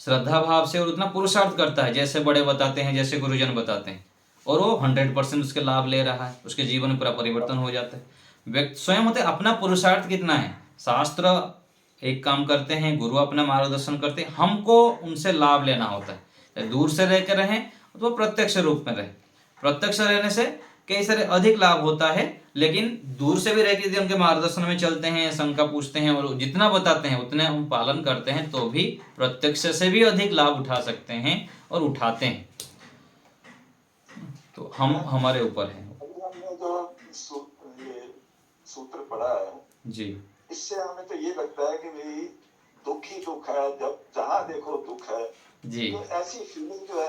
श्रद्धा भाव से और उतना पुरुषार्थ करता है जैसे बड़े बताते हैं, जैसे गुरुजन बताते हैं, और वो 100% उसके लाभ ले रहा है, उसके जीवन में पूरा परिवर्तन हो जाता है। व्यक्ति स्वयं होते अपना पुरुषार्थ कितना है, शास्त्र एक काम करते हैं, गुरु अपना मार्गदर्शन करते हैं, हमको उनसे लाभ लेना होता है। चाहे दूर से रह कर रहें तो प्रत्यक्ष रूप में रहे, प्रत्यक्ष रहने से कई सारे अधिक लाभ होता है, लेकिन दूर से भी रह के यदि उनके मार्गदर्शन में चलते हैं, शंका पूछते हैं और जितना बताते हैं उतने हम पालन करते हैं, तो भी प्रत्यक्ष से भी अधिक लाभ उठा सकते हैं और उठाते हैं। तो हम हमारे ऊपर है। हमने जो ये सूत्र पढ़ा है जी, इससे हमें तो ये लगता है कि भाई दुख ही दुख है, जब जहाँ देखो दुख है जी। तो ऐसी फीलिंग जो है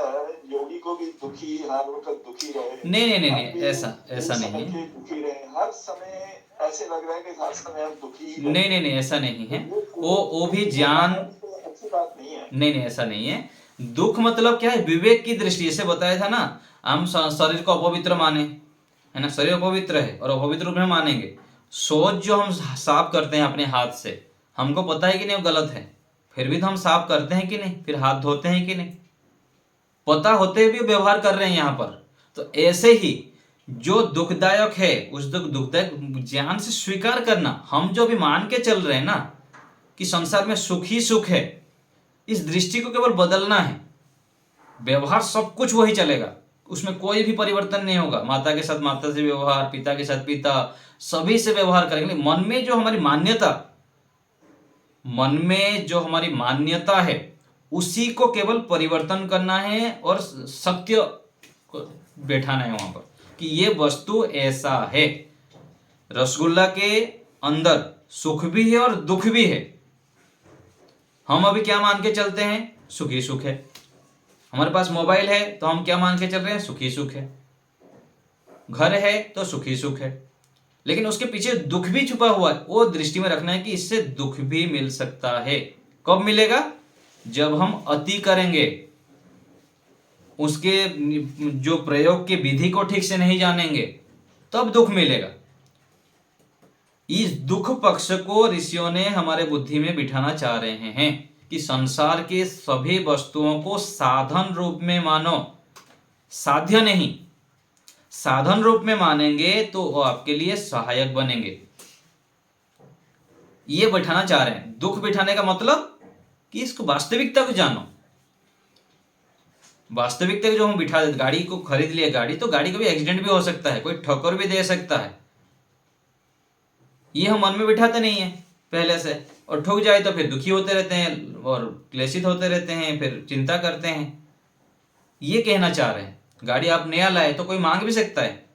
योगी को भी दुखी, हर वक्त दुखी रहे। नहीं, ऐसा नहीं है। दुखी रहे हर समय, ऐसे लग रहा है कि हर समय हम दुखी ही नहीं, ऐसा नहीं है। वो भी ज्ञान, अच्छी बात नहीं है। नहीं, ऐसा नहीं है। दुख मतलब क्या है, विवेक की दृष्टि से बताया था ना। हम शरीर को अपवित्र माने, है ना, शरीर अपवित्र है और अपवित्र रूप में मानेंगे। सोच जो हम साफ करते हैं अपने हाथ से, हमको पता है कि नहीं वो गलत है, फिर भी तो हम साफ करते हैं कि नहीं, फिर हाथ धोते हैं कि नहीं, पता होते भी व्यवहार कर रहे हैं यहाँ पर। तो ऐसे ही जो दुखदायक है उस दुखदायक ज्ञान से स्वीकार करना। हम जो भी मान के चल रहे हैं ना कि संसार में सुख ही सुख है, इस दृष्टि को केवल बदलना है। व्यवहार सब कुछ वही चलेगा, उसमें कोई भी परिवर्तन नहीं होगा। माता के साथ माता से व्यवहार, पिता के साथ पिता, सभी से व्यवहार करेंगे। मन में जो हमारी मान्यता है उसी को केवल परिवर्तन करना है और सत्य को बैठाना है वहां पर कि ये वस्तु ऐसा है। रसगुल्ला के अंदर सुख भी है और दुख भी है। हम अभी क्या मान के चलते हैं, सुख ही सुख है। हमारे पास मोबाइल है तो हम क्या मान के चल रहे हैं, सुख ही सुख है। घर है तो सुख ही सुख है, लेकिन उसके पीछे दुख भी छुपा हुआ है। वो दृष्टि में रखना है कि इससे दुख भी मिल सकता है। कब मिलेगा, जब हम अति करेंगे, उसके जो प्रयोग की विधि को ठीक से नहीं जानेंगे, तब दुख मिलेगा। इस दुख पक्ष को ऋषियों ने हमारे बुद्धि में बिठाना चाह रहे हैं कि संसार के सभी वस्तुओं को साधन रूप में मानो, साध्य नहीं। साधन रूप में मानेंगे तो वो आपके लिए सहायक बनेंगे। ये बैठाना चाह रहे हैं। दुख बिठाने का मतलब कि इसको वास्तविकता को जानो। वास्तविकता जो हम बिठा देते, गाड़ी को खरीद लिया गाड़ी, तो गाड़ी का भी एक्सीडेंट भी हो सकता है, कोई ठोकर भी दे सकता है। ये हम मन में बिठाते नहीं है पहले से, और ठुक जाए तो फिर दुखी होते रहते हैं और क्लेशित होते रहते हैं, फिर चिंता करते हैं। ये कहना चाह रहे हैं गाड़ी आप नया लाए तो कोई मांग भी सकता है।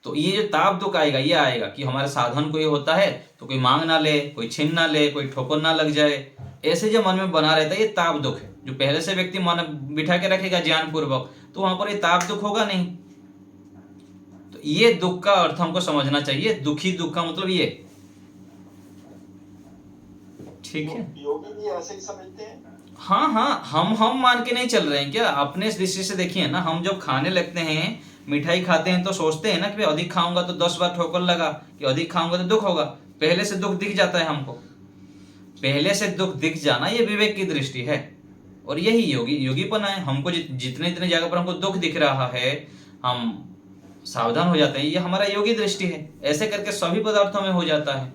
तो ये जो ताप दुख आएगा, ये आएगा कि हमारे साधन कोई होता है तो कोई मांग ना ले, कोई छीन ना ले, कोई ठोकर ना लग जाए। ऐसे जो मन में बना रहता है, ये ताप दुख है। जो पहले से व्यक्ति मन बिठा के रखेगा ज्ञान पूर्वक, तो वहां पर ये ताप दुख होगा नहीं। तो ये दुख का अर्थ हमको समझना चाहिए। दुखी दुख का मतलब ये, ठीक है। योगी भी ऐसे ही समझते हैं। हाँ, हम मान के नहीं चल रहे हैं क्या? अपने दृष्टि से देखिए ना, हम जब खाने लगते हैं, मिठाई खाते हैं, तो सोचते हैं ना कि अधिक खाऊंगा तो 10 बार ठोकर लगा, कि अधिक खाऊंगा तो दुख होगा। पहले से दुख दिख जाता है हमको। पहले से दुख दिख जाना, ये विवेक की दृष्टि है। और यही योगीपना है। हमको जितने जगह पर हमको दुख दिख रहा है, हम सावधान हो जाते हैं। ये हमारा योगी दृष्टि है। ऐसे करके सभी पदार्थों में हो जाता है।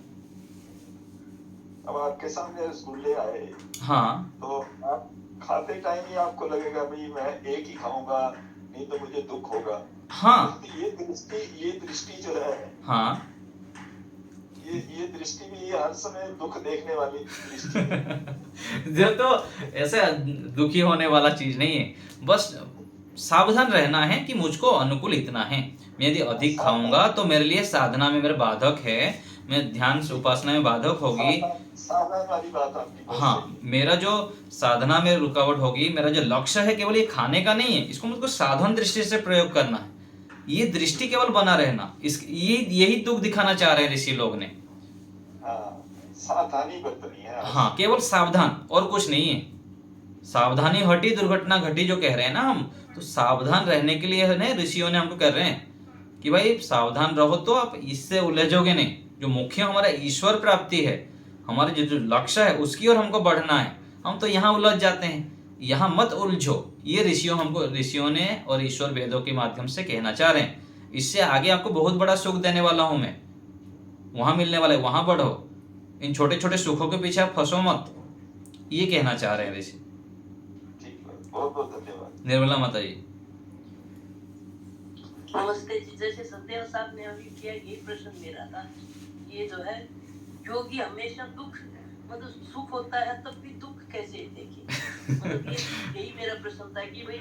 अब आपके सामने रसगुल्ले आए, हाँ, तो आप खाते टाइम ही आपको लगेगा भाई मैं एक ही खाऊंगा, नहीं तो मुझे दुख होगा। हाँ ये दृष्टि जो है, हाँ ये दृष्टि भी हर समय दुख देखने वाली दृष्टि है। जो तो ऐसे दुखी होने वाला चीज नहीं है, बस सावधान रहना है कि मुझको अनुकूल इतना है, मैं यदि अधिक खाऊंगा तो मेरे लिए साधना में मेरे बाधक है, मैं ध्यान से उपासना में बाधक होगी। सावधान वाली बात आपकी बहुत हाँ, सही है। मेरा जो साधना में रुकावट होगी, मेरा जो लक्ष्य है केवल ये खाने का नहीं है, इसको मुझको साधन दृष्टि से प्रयोग करना है, ये दृष्टि केवल बना रहना, इस यही दुख दिखाना चाह रहे हैं ऋषि लोग ने। हाँ, सावधानी बरतनी है। हाँ, केवल सावधान और कुछ नहीं है। सावधानी हटी दुर्घटना घटी जो कह रहे हैं ना हम, तो सावधान रहने के लिए है ना ऋषियों ने हमको कह रहे हैं कि भाई सावधान रहो तो आप इससे उलझोगे नहीं। जो मुख्य हमारा ईश्वर प्राप्ति है, हमारे जो लक्ष्य है उसकी ओर हमको बढ़ना है, हम तो यहाँ उलझ जाते हैं, यहाँ मत उलझो। ये ऋषियों ने और ईश्वर वेदों के माध्यम से कहना चाह रहे हैं। इससे आगे आपको बहुत बड़ा सुख देने वाला हूं मैं, वहां मिलने वाला है, वहां बढ़ो, इन छोटे छोटे सुखों के पीछे आप फंसो मत, ये कहना चाह रहे हैं ऋषि। बहुत बहुत धन्यवाद। निर्मला माता जी। नमस्ते जी। जैसे सत्यदेव साहब ने अभी किया, ये प्रश्न मेरा था, ये जो है योगी हमेशा दुख, मतलब सुख होता है तब भी दुख कैसे देखे, मतलब यही मेरा प्रश्न था कि भाई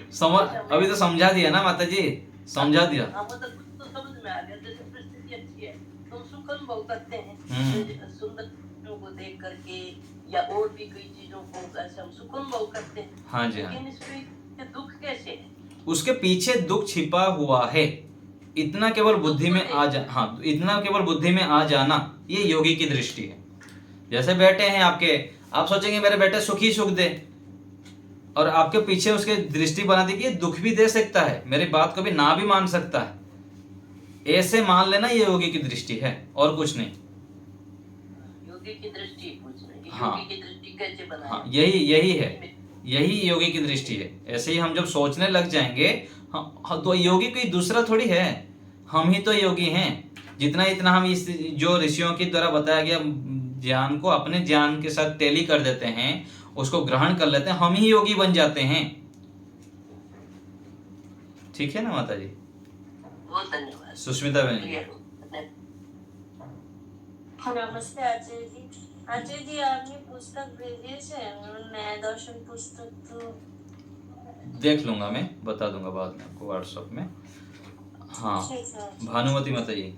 अभी तो समझा दिया ना माता जी, समझा दिया। हाँ, मतलब कुछ तो समझ में आ गया। जैसे परिस्थिति अच्छी है तो हम सुख अनुभव करते हैं, सुंदर चीजों को देख करके या और भी कई चीजों को ऐसे हम सुख अनुभव करते हैं। हाँ जी हाँ। लेकिन इसमें दुख कैसे है? उसके पीछे दुख छिपा हुआ है, इतना केवल बुद्धि में आ जा, हाँ इतना केवल बुद्धि में आ जाना, ये योगी की दृष्टि है। जैसे बेटे हैं आपके, आप सोचेंगे मेरे बेटे सुख ही सुख दे, और आपके पीछे उसके दृष्टि बना दी कि ये दुख भी दे सकता है, मेरी बात को भी ना भी मान सकता है, ऐसे मान लेना, ये योगी की दृष्टि है और कुछ नहीं। योगी की दृष्टि पूछ रहे हैं, हाँ, योगी की दृष्टि कैसे बनाए? हाँ यही है, यही योगी की दृष्टि है। ऐसे ही हम जब सोचने लग जाएंगे, हाँ तो योगी कोई दूसरा थोड़ी है, हम ही तो योगी हैं। जितना इतना हम इस जो ऋषियों के द्वारा बताया गया ज्ञान को अपने ज्ञान के साथ टैली कर देते हैं, उसको ग्रहण कर लेते हैं, हम ही योगी बन जाते हैं। ठीक है ना माता जी? बहुत धन्यवाद। सुष्मिता बहन जी। नमस्ते आचार्य जी। आचार्य जी आपने पुस्तक भेजे છે नया दर्शन पुस्तक, तो देख लूंगा, मैं बता दूंगा बाद में आपको व्हाट्सएप में। हाँ भानुमति माता जी।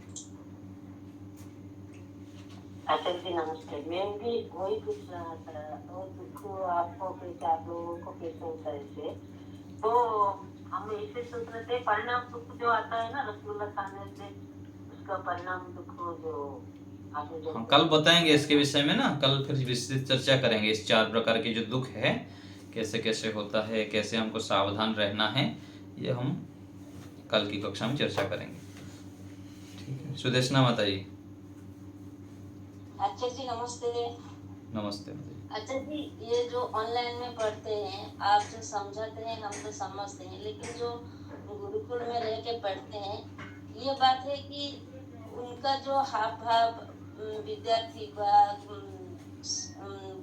आचार्य जी नमस्ते। मैं भी वही पूछ रहा था, और दुख आपको कैसे, आप लोगों को कैसे होता है इसे, तो हम ऐसे सोच रहे थे परिणाम दुख जो आता है ना रसगुल्ला खाने से, उसका परिणाम दुख जो आपने जो हाँ, कल बताएंगे इसके विषय में ना, कल फिर विस्तृत चर्चा करेंगे इस 4 प्रकार के जो दुख है, कैसे कैसे होता है, कैसे हमको सावधान रहना है, ये हम कल की कक्षा में चर्चा करेंगे। ठीक है, सुदेशना माता जी। आचार्य जी नमस्ते। नमस्ते। आचार्य जी ये जो ऑनलाइन में पढ़ते हैं, आप जो समझाते हैं हम तो समझते हैं, लेकिन जो गुरुकुल में रह के पढ़ते हैं, ये बात है कि उनका जो हाव भाव विद्यार्थी का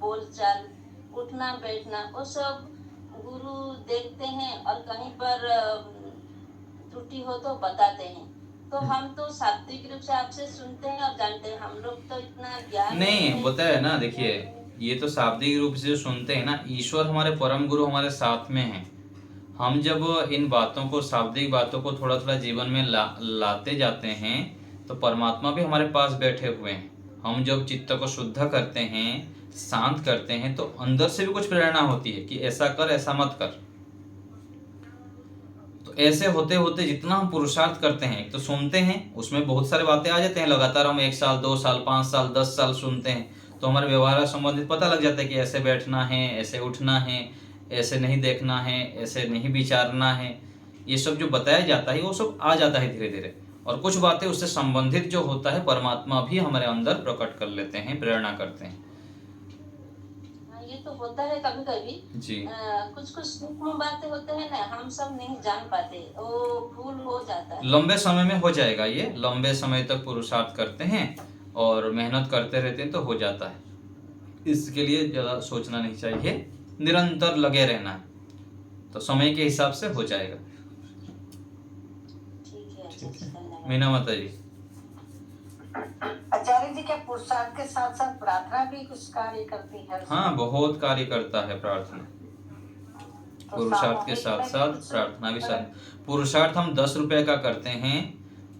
बोलचाल, उठना बैठना, वो सब गुरु देखते हैं और कहीं पर त्रुटि हो तो बताते हैं। तो हम तो शाब्दिक रूप से आपसे सुनते हैं और जानते हैं, हम लोग तो इतना ज्ञान नहीं बताया ना। देखिए, ये तो शाब्दिक रूप से सुनते हैं ना, ईश्वर हमारे परम गुरु हमारे साथ में हैं। हम जब इन बातों को, शाब्दिक बातों को थोड़ा थोड़ा जीवन में लाते जाते हैं, तो परमात्मा भी हमारे पास बैठे हुए हैं। हम जब चित्त को शुद्ध करते हैं, शांत करते हैं, तो अंदर से भी कुछ प्रेरणा होती है कि ऐसा कर, ऐसा मत कर। तो ऐसे होते होते जितना हम पुरुषार्थ करते हैं, एक तो सुनते हैं, उसमें बहुत सारी बातें आ जाते हैं, लगातार हम 1 साल 2 साल 5 साल 10 साल सुनते हैं, तो हमारे व्यवहार संबंधित पता लग जाता है कि ऐसे बैठना है, ऐसे उठना है, ऐसे नहीं देखना है, ऐसे नहीं विचारना है। ये सब जो बताया जाता है वो सब आ जाता है धीरे धीरे, और कुछ बातें उससे संबंधित जो होता है परमात्मा भी हमारे अंदर प्रकट कर लेते हैं, प्रेरणा करते हैं। ये तो होता है कभी कभी जी। कुछ कुछ सूक्ष्म बातें होते हैं ना, हम सब नहीं जान पाते, वो भूल हो जाता है। लंबे समय में हो जाएगा, ये लंबे समय तक पुरुषार्थ करते हैं और मेहनत करते रहते हैं तो हो जाता है। इसके लिए ज़्यादा सोचना नहीं चाहिए, निरंतर लगे रहना है, तो समय के हिसाब से हो जाएगा। ठीक है, ठीक है धन्यवाद। मीना माता जी। आचार्य जी, क्या पुरुषार्थ के साथ साथ प्रार्थना भी कुछ कार्य करती है? हाँ, बहुत कार्य करता है प्रार्थना। तो पुरुषार्थ के साथ साथ प्रार्थना भी साथ। पुरुषार्थ हम 10 रुपए का करते हैं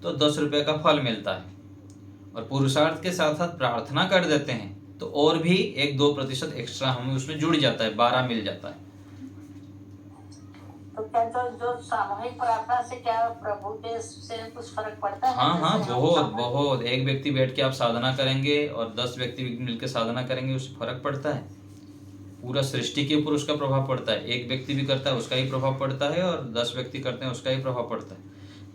तो 10 रुपए का फल मिलता है, और पुरुषार्थ के साथ साथ प्रार्थना कर देते हैं तो और भी 1-2% एक्स्ट्रा हमें उसमें जुड़ जाता है, 12 मिल जाता है। तो क्या जो सामूहिक प्रार्थना से क्या प्रभु के से कुछ फर्क पड़ता है? हाँ हाँ, जैसे हम बहुत सामूहिक- बहुत। एक व्यक्ति बैठ के आप साधना करेंगे और 10 व्यक्ति मिलकर साधना करेंगे, उससे फर्क पड़ता है। पूरा सृष्टि के ऊपर उसका प्रभाव पड़ता है। एक व्यक्ति भी करता है उसका ही प्रभाव पड़ता है, और 10 व्यक्ति करते हैं उसका ही प्रभाव पड़ता है।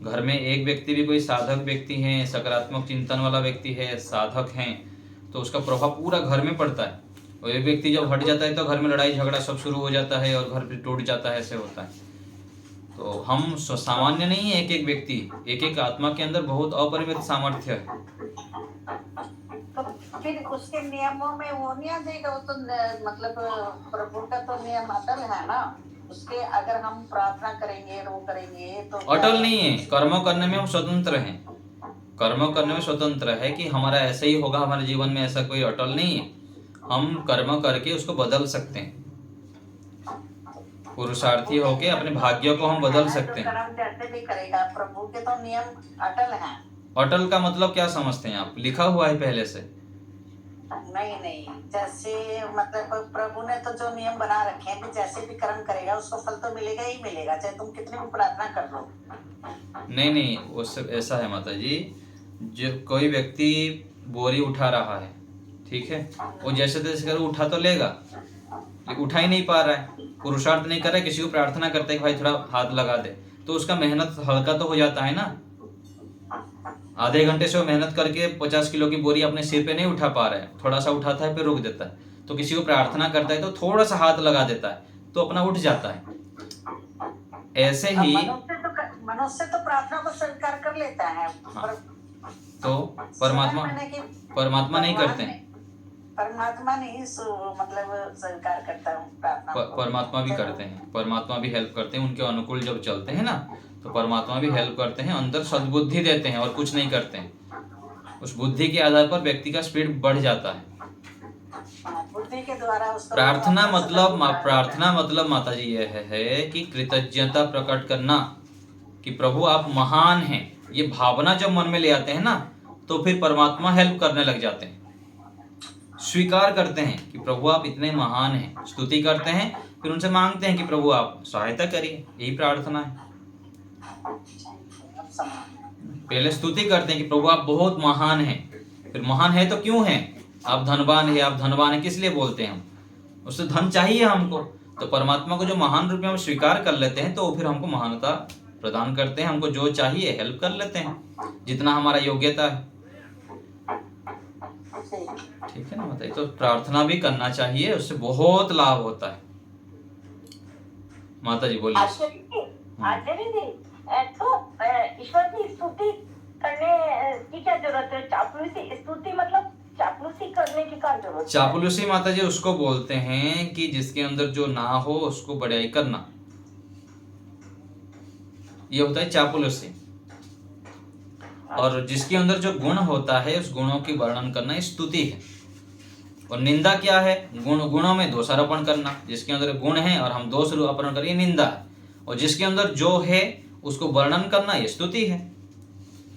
घर में एक व्यक्ति भी कोई साधक व्यक्ति है, सकारात्मक चिंतन वाला व्यक्ति है, साधक हैं, तो उसका प्रभाव पूरा घर में पड़ता है। और एक व्यक्ति जब हट जाता है तो घर में लड़ाई झगड़ा सब शुरू हो जाता है और घर भी टूट जाता है, ऐसे होता है। तो हम सामान्य नहीं है, एक एक व्यक्ति, एक एक आत्मा के अंदर बहुत अपरिमित सामर्थ्य है। तो फिर उसके नियमों में वो नहीं आ जाएगा? वो तो मतलब प्रभु का तो नियम अटल है ना, उसके अगर हम प्रार्थना करेंगे वो करेंगे तो अटल नहीं है। कर्म करने में हम स्वतंत्र हैं, कर्म करने में स्वतंत्र है कि हमारा ऐसे ही होगा हमारे जीवन में, ऐसा कोई अटल नहीं है। हम कर्म करके उसको बदल सकते हैं, पुरुषार्थी होके अपने भाग्य को हम बदल सकते हैं। कर्म जैसे भी करेगा, प्रभु के तो नियम अटल हैं। अटल का मतलब क्या समझते हैं आप? लिखा हुआ है पहले से। नहीं नहीं, जैसे मतलब प्रभु ने तो जो नियम बना रखे हैं कि जैसे भी कर्म करेगा उसको फल तो मिलेगा ही मिलेगा, चाहे तुम कितनी भी प्रार्थना कर लो। नहीं नहीं, वो सब ऐसा है माता जी, जो कोई व्यक्ति बोरी उठा रहा है, ठीक है, वो जैसे तैसे कर उठा तो लेगा, लेकिन उठा ही नहीं पा रहा है, पुरुषार्थ नहीं कर रहा है, किसी को प्रार्थना करते हैं कि भाई थोड़ा हाथ लगा दे, तो उसका मेहनत हल्का तो हो जाता है ना। आधे घंटे से वो मेहनत करके 50 किलो की बोरी अपने सिर पे नहीं उठा पा रहा है, थोड़ा सा उठाता है फिर रुक देता है, तो किसी को प्रार्थना करता है तो थोड़ा सा हाथ लगा देता है तो अपना उठ जाता है। ऐसे ही मनुष्य तो प्रार्थना को स्वीकार कर लेता है। हाँ, तो परमात्मा नहीं करते हैं। परमात्मा नहीं मतलब स्वीकार करता है प्रार्थना को। परमात्मा भी करते हैं, परमात्मा भी हेल्प करते हैं, उनके अनुकूल जब चलते हैं ना तो परमात्मा भी हेल्प करते हैं, अंदर सद्बुद्धि देते हैं और कुछ नहीं करते हैं। उस बुद्धि के आधार पर व्यक्ति का स्पीड बढ़ जाता है। बुद्धि के द्वारा उसको प्रार्थना मतलब माता जी यह है कि कृतज्ञता प्रकट करना कि प्रभु आप महान हैं, ये भावना जब मन में ले आते हैं ना तो फिर परमात्मा हेल्प करने लग जाते हैं, स्वीकार करते हैं कि प्रभु आप इतने महान हैं, स्तुति करते हैं, फिर उनसे मांगते हैं कि प्रभु आप सहायता करिए। यही प्रार्थना है। पहले स्तुति करते हैं कि प्रभु आप बहुत महान हैं, फिर महान है तो क्यों हैं, आप धनवान है, आप धनवान है किस लिए बोलते हैं हम, उससे धन चाहिए हमको, तो परमात्मा को जो महान रूप में हम स्वीकार कर लेते हैं तो फिर हमको महानता प्रदान करते हैं, हमको जो चाहिए हेल्प कर लेते हैं जितना हमारा योग्यता है। ठीक है ना बताइए। तो प्रार्थना भी करना चाहिए, उससे बहुत लाभ होता है। माता जी बोलिए। आचार्य जी, तो ईश्वर की स्तुति करने की क्या जरूरत है? चापलूसी स्तुति मतलब चापलूसी करने की क्या जरूरत है? चापलूसी माता जी उसको बोलते हैं कि जिसके अंदर जो ना हो उसको बड़ाई करना, ये होता है चापलूसी। और जिसके अंदर जो गुण होता है उस गुणों की वर्णन करना स्तुति है। और निंदा क्या है? गुणों में दोषारोपण करना, जिसके अंदर गुण है और हम दोष आरोपण करें निंदा है, और जिसके अंदर जो है उसको वर्णन करना ये स्तुति है।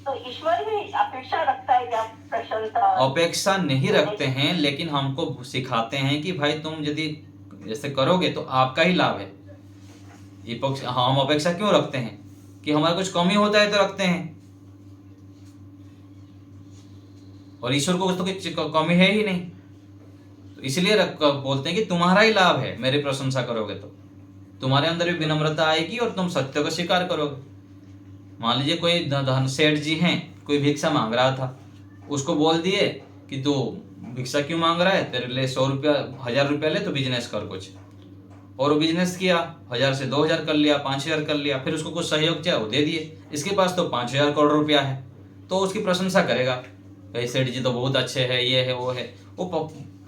तो ईश्वर भी अपेक्षा रखता है क्या प्रशंसा? अपेक्षा नहीं रखते हैं, लेकिन हमको सिखाते हैं कि भाई तुम यदि ऐसे करोगे तो आपका ही लाभ है। हम अपेक्षा क्यों रखते हैं कि हमारा कुछ कमी होता है तो रखते हैं, और ईश्वर को तो कुछ कमी है ही नहीं, तो इसलिए बोलते हैं कि तुम्हारा ही लाभ है, मेरी प्रशंसा करोगे तो तुम्हारे अंदर भी विनम्रता आएगी और तुम सत्य को स्वीकार करोगे। मान लीजिए कोई धन सेठ जी हैं, कोई भिक्षा मांग रहा था, उसको बोल दिए कि तू भिक्षा क्यों मांग रहा है, तेरे लिए 100 रुपया 1000 रुपया ले तो बिजनेस कर कुछ, और वो बिजनेस किया, 1000 से 2000 कर लिया, 5000 कर लिया, फिर उसको कुछ सहयोग चाहिए वो दे दिए, इसके पास तो 5000 करोड़ रुपया है, तो उसकी प्रशंसा करेगा, भाई सेठ जी तो बहुत अच्छे हैं, ये है वो है। वो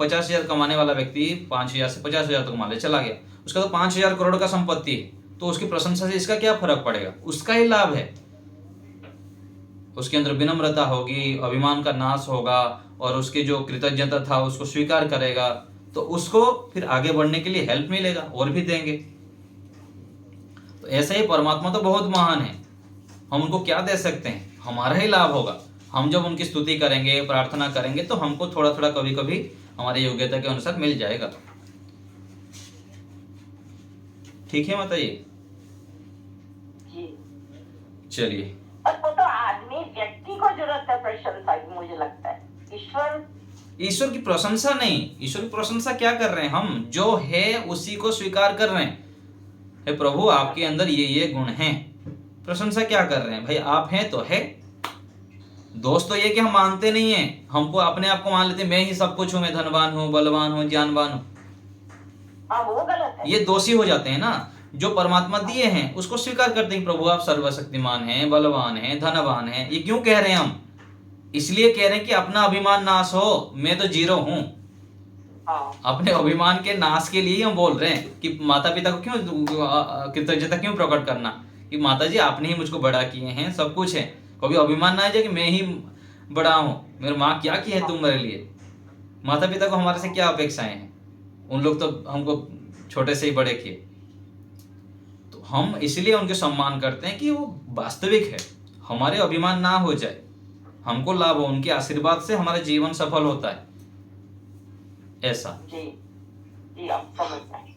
50,000 कमाने वाला व्यक्ति 5,000 से 50,000 तक कमा ले, चला गया, उसका तो 5,000 करोड़ का संपत्ति है, तो उसकी प्रशंसा से इसका क्या फर्क पड़ेगा? उसका ही लाभ है। उसके अंदर विनम्रता होगी, अभिमान का नाश होगा, और उसकी जो कृतज्ञता था उसको स्वीकार करेगा, तो उसको फिर आगे बढ़ने के लिए हेल्प मिलेगा, और भी देंगे। तो ऐसे ही परमात्मा तो बहुत महान है, हम उनको क्या दे सकते हैं? हमारा ही लाभ होगा। हम जब उनकी स्तुति करेंगे, प्रार्थना करेंगे, तो हमको थोड़ा थोड़ा कभी कभी हमारी योग्यता के अनुसार मिल जाएगा। ठीक है माता जी? चलिए, और वो तो आदमी व्यक्ति को जरूरत है प्रशंसा की, मुझे लगता है। ईश्वर की प्रशंसा नहीं, ईश्वर की प्रशंसा क्या कर रहे हैं? हम जो है उसी को स्वीकार कर रहे हैं। हे प्रभु, आपके अंदर ये गुण हैं। प्रशंसा क्या कर रहे हैं? भाई आप हैं तो है। दोस्त तो ये कि हम मानते नहीं है, हमको अपने आप को मान लेते, मैं ही सब कुछ हूं, मैं धनवान हूं, बलवान हूं, ज्ञानवान हूं। वो गलत है। ये दोषी हो जाते हैं ना। जो परमात्मा दिए हैं उसको स्वीकार करते हैं, प्रभु आप सर्वशक्तिमान हैं, बलवान हैं, धनवान हैं। ये क्यों कह रहे हैं हम? इसलिए कह रहे हैं कि अपना अभिमान नाश हो, मैं तो जीरो हूं। अपने अभिमान के नाश के लिए हम बोल रहे हैं कि माता पिता को क्यों कृतज्ञता क्यों प्रकट करना, कि माता जी आपने ही मुझको बड़ा किए हैं, सब कुछ है। कभी अभिमान ना आ जाए कि मैं ही बड़ा हूं, मेरी माँ क्या की है तुम मेरे लिए। माता पिता को हमारे से क्या अपेक्षाएं हैं? उन लोग तो हमको छोटे से ही बड़े किए। तो हम इसलिए उनके सम्मान करते हैं कि वो वास्तविक है, हमारे अभिमान ना हो जाए, हमको लाभ हो, उनके आशीर्वाद से हमारा जीवन सफल होता है, ऐसा। जी आप समझ पाए।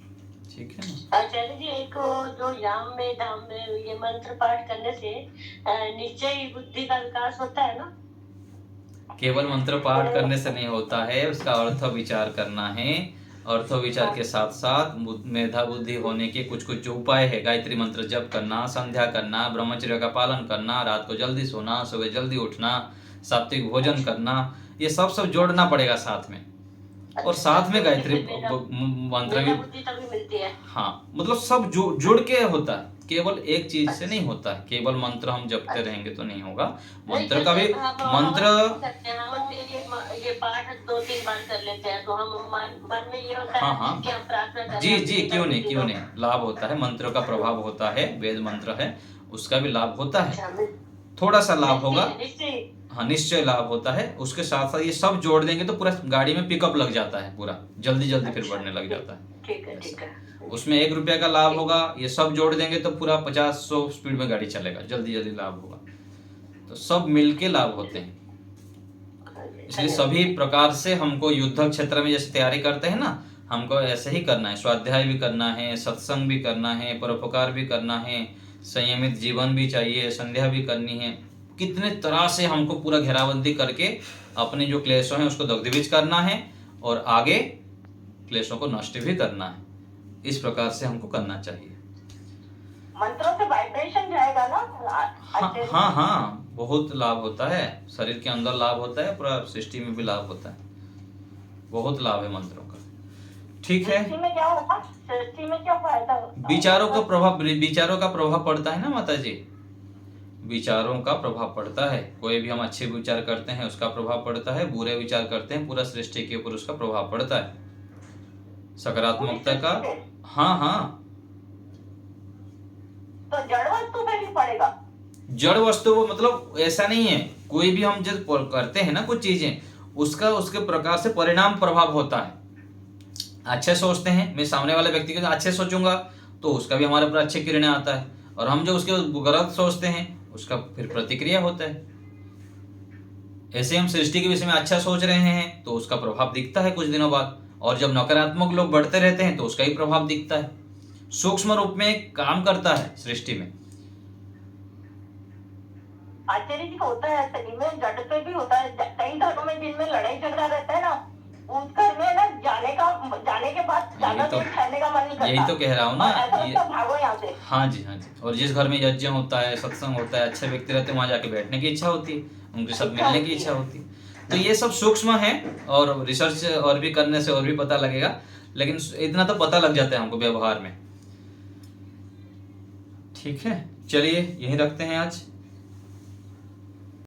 ठीक है ना? आचार्य जी, एक जो याम में धाम में ये मंत्र पाठ करने से निश्चय बुद्धि का विकास होता है ना? केवल मंत्र पाठ करने से नहीं होता है, उसका अर्थ विचार करना है। अर्थ विचार के साथ साथ मेधा बुद्धि होने के कुछ कुछ जो उपाय है, गायत्री मंत्र जप करना, संध्या करना, ब्रह्मचर्य का पालन करना, रात को जल्दी सोना, सुबह जल्दी उठना, सात्विक भोजन करना, ये सब जोड़ना पड़ेगा साथ में। और साथ में गायत्री मंत्र भी मिलती है। हाँ, मतलब सब जुड़ के होता है, केवल एक चीज से नहीं होता है। केवल मंत्र हम जपते रहेंगे तो नहीं होगा। मंत्र का भी मंत्र ये पाठ 2-3 बार कर लेते हैं तो हम मन में ये होता है कि हम प्रार्थना कर जी जी, क्यों नहीं लाभ होता है। मंत्र का प्रभाव होता है, वेद मंत्र है, उसका भी लाभ होता है। थोड़ा सा लाभ होगा, हाँ निश्चय लाभ होता है। उसके साथ साथ ये सब जोड़ देंगे तो पूरा गाड़ी में पिकअप लग जाता है, पूरा जल्दी फिर बढ़ने लग जाता है। ठीक है। उसमें 1 रुपया का लाभ होगा, ये सब जोड़ देंगे तो पूरा 50-100 स्पीड में गाड़ी चलेगा, जल्दी लाभ होगा। तो सब मिलके लाभ होते हैं। इसलिए सभी प्रकार से हमको युद्ध क्षेत्र में जैसे तैयारी करते हैं ना, हमको ऐसे ही करना है। स्वाध्याय भी करना है, सत्संग भी करना है, परोपकार भी करना है, संयमित जीवन भी चाहिए, संध्या भी करनी है। कितने तरह से हमको पूरा घेराबंदी करके अपने जो क्लेशों हैं उसको दग्धीभूत करना है और आगे क्लेशों को नष्ट भी करना है। इस प्रकार से हमको करना चाहिए। मंत्रों से वाइब्रेशन जाएगा ना? हाँ, बहुत लाभ होता है। शरीर के अंदर लाभ होता है, पूरा सृष्टि में भी लाभ होता है। बहुत लाभ है मंत्रों का। ठीक है। सृष्टि में क्या होगा? सृष्टि में क्या फायदा होता? विचारों का प्रभाव पड़ता है ना माता जी। विचारों का प्रभाव पड़ता है। कोई भी हम अच्छे विचार करते हैं उसका प्रभाव पड़ता है, बुरे विचार करते हैं पूरा सृष्टि के ऊपर उसका प्रभाव पड़ता है। सकारात्मकता का हाँ। तो जड़ वस्तु पे भी पड़ेगा? जड़ वस्तु मतलब ऐसा नहीं है, कोई भी हम जब करते हैं ना कुछ चीजें, उसका उसके प्रकार से परिणाम प्रभाव होता है। अच्छे सोचते हैं, मैं सामने वाले व्यक्ति के अच्छे सोचूंगा तो उसका भी हमारे ऊपर अच्छे किरणें आता है, और हम जो उसके गलत सोचते हैं उसका फिर प्रतिक्रिया होता है। ऐसे हम सृष्टि के विषय में अच्छा सोच रहे हैं तो उसका प्रभाव दिखता है कुछ दिनों बाद, और जब नकारात्मक लोग बढ़ते रहते हैं तो उसका ही प्रभाव दिखता है। सूक्ष्म रूप में काम करता है सृष्टि में। आचार्य जी होता है सही में, जड़ पे भी होता है। कई घरों में जिनमें लड़ाई झगड़ा रहता है ना, उस घर में ना जाने के बाद ज्यादा देर ठहरने का मन नहीं करता। यही तो कह रहा हूँ ना, भागो यहाँ से। हाँ जी। और जिस घर में यज्ञ होता है, सत्संग होता है, अच्छे व्यक्ति रहते हैं, वहां जाके बैठने की इच्छा होती है, उनके साथ मिलने की इच्छा होती है। तो ये सब सूक्ष्म है, और रिसर्च और भी करने से और भी पता लगेगा, लेकिन इतना तो पता लग जाता है हमको व्यवहार में। ठीक है, चलिए यही रखते हैं आज।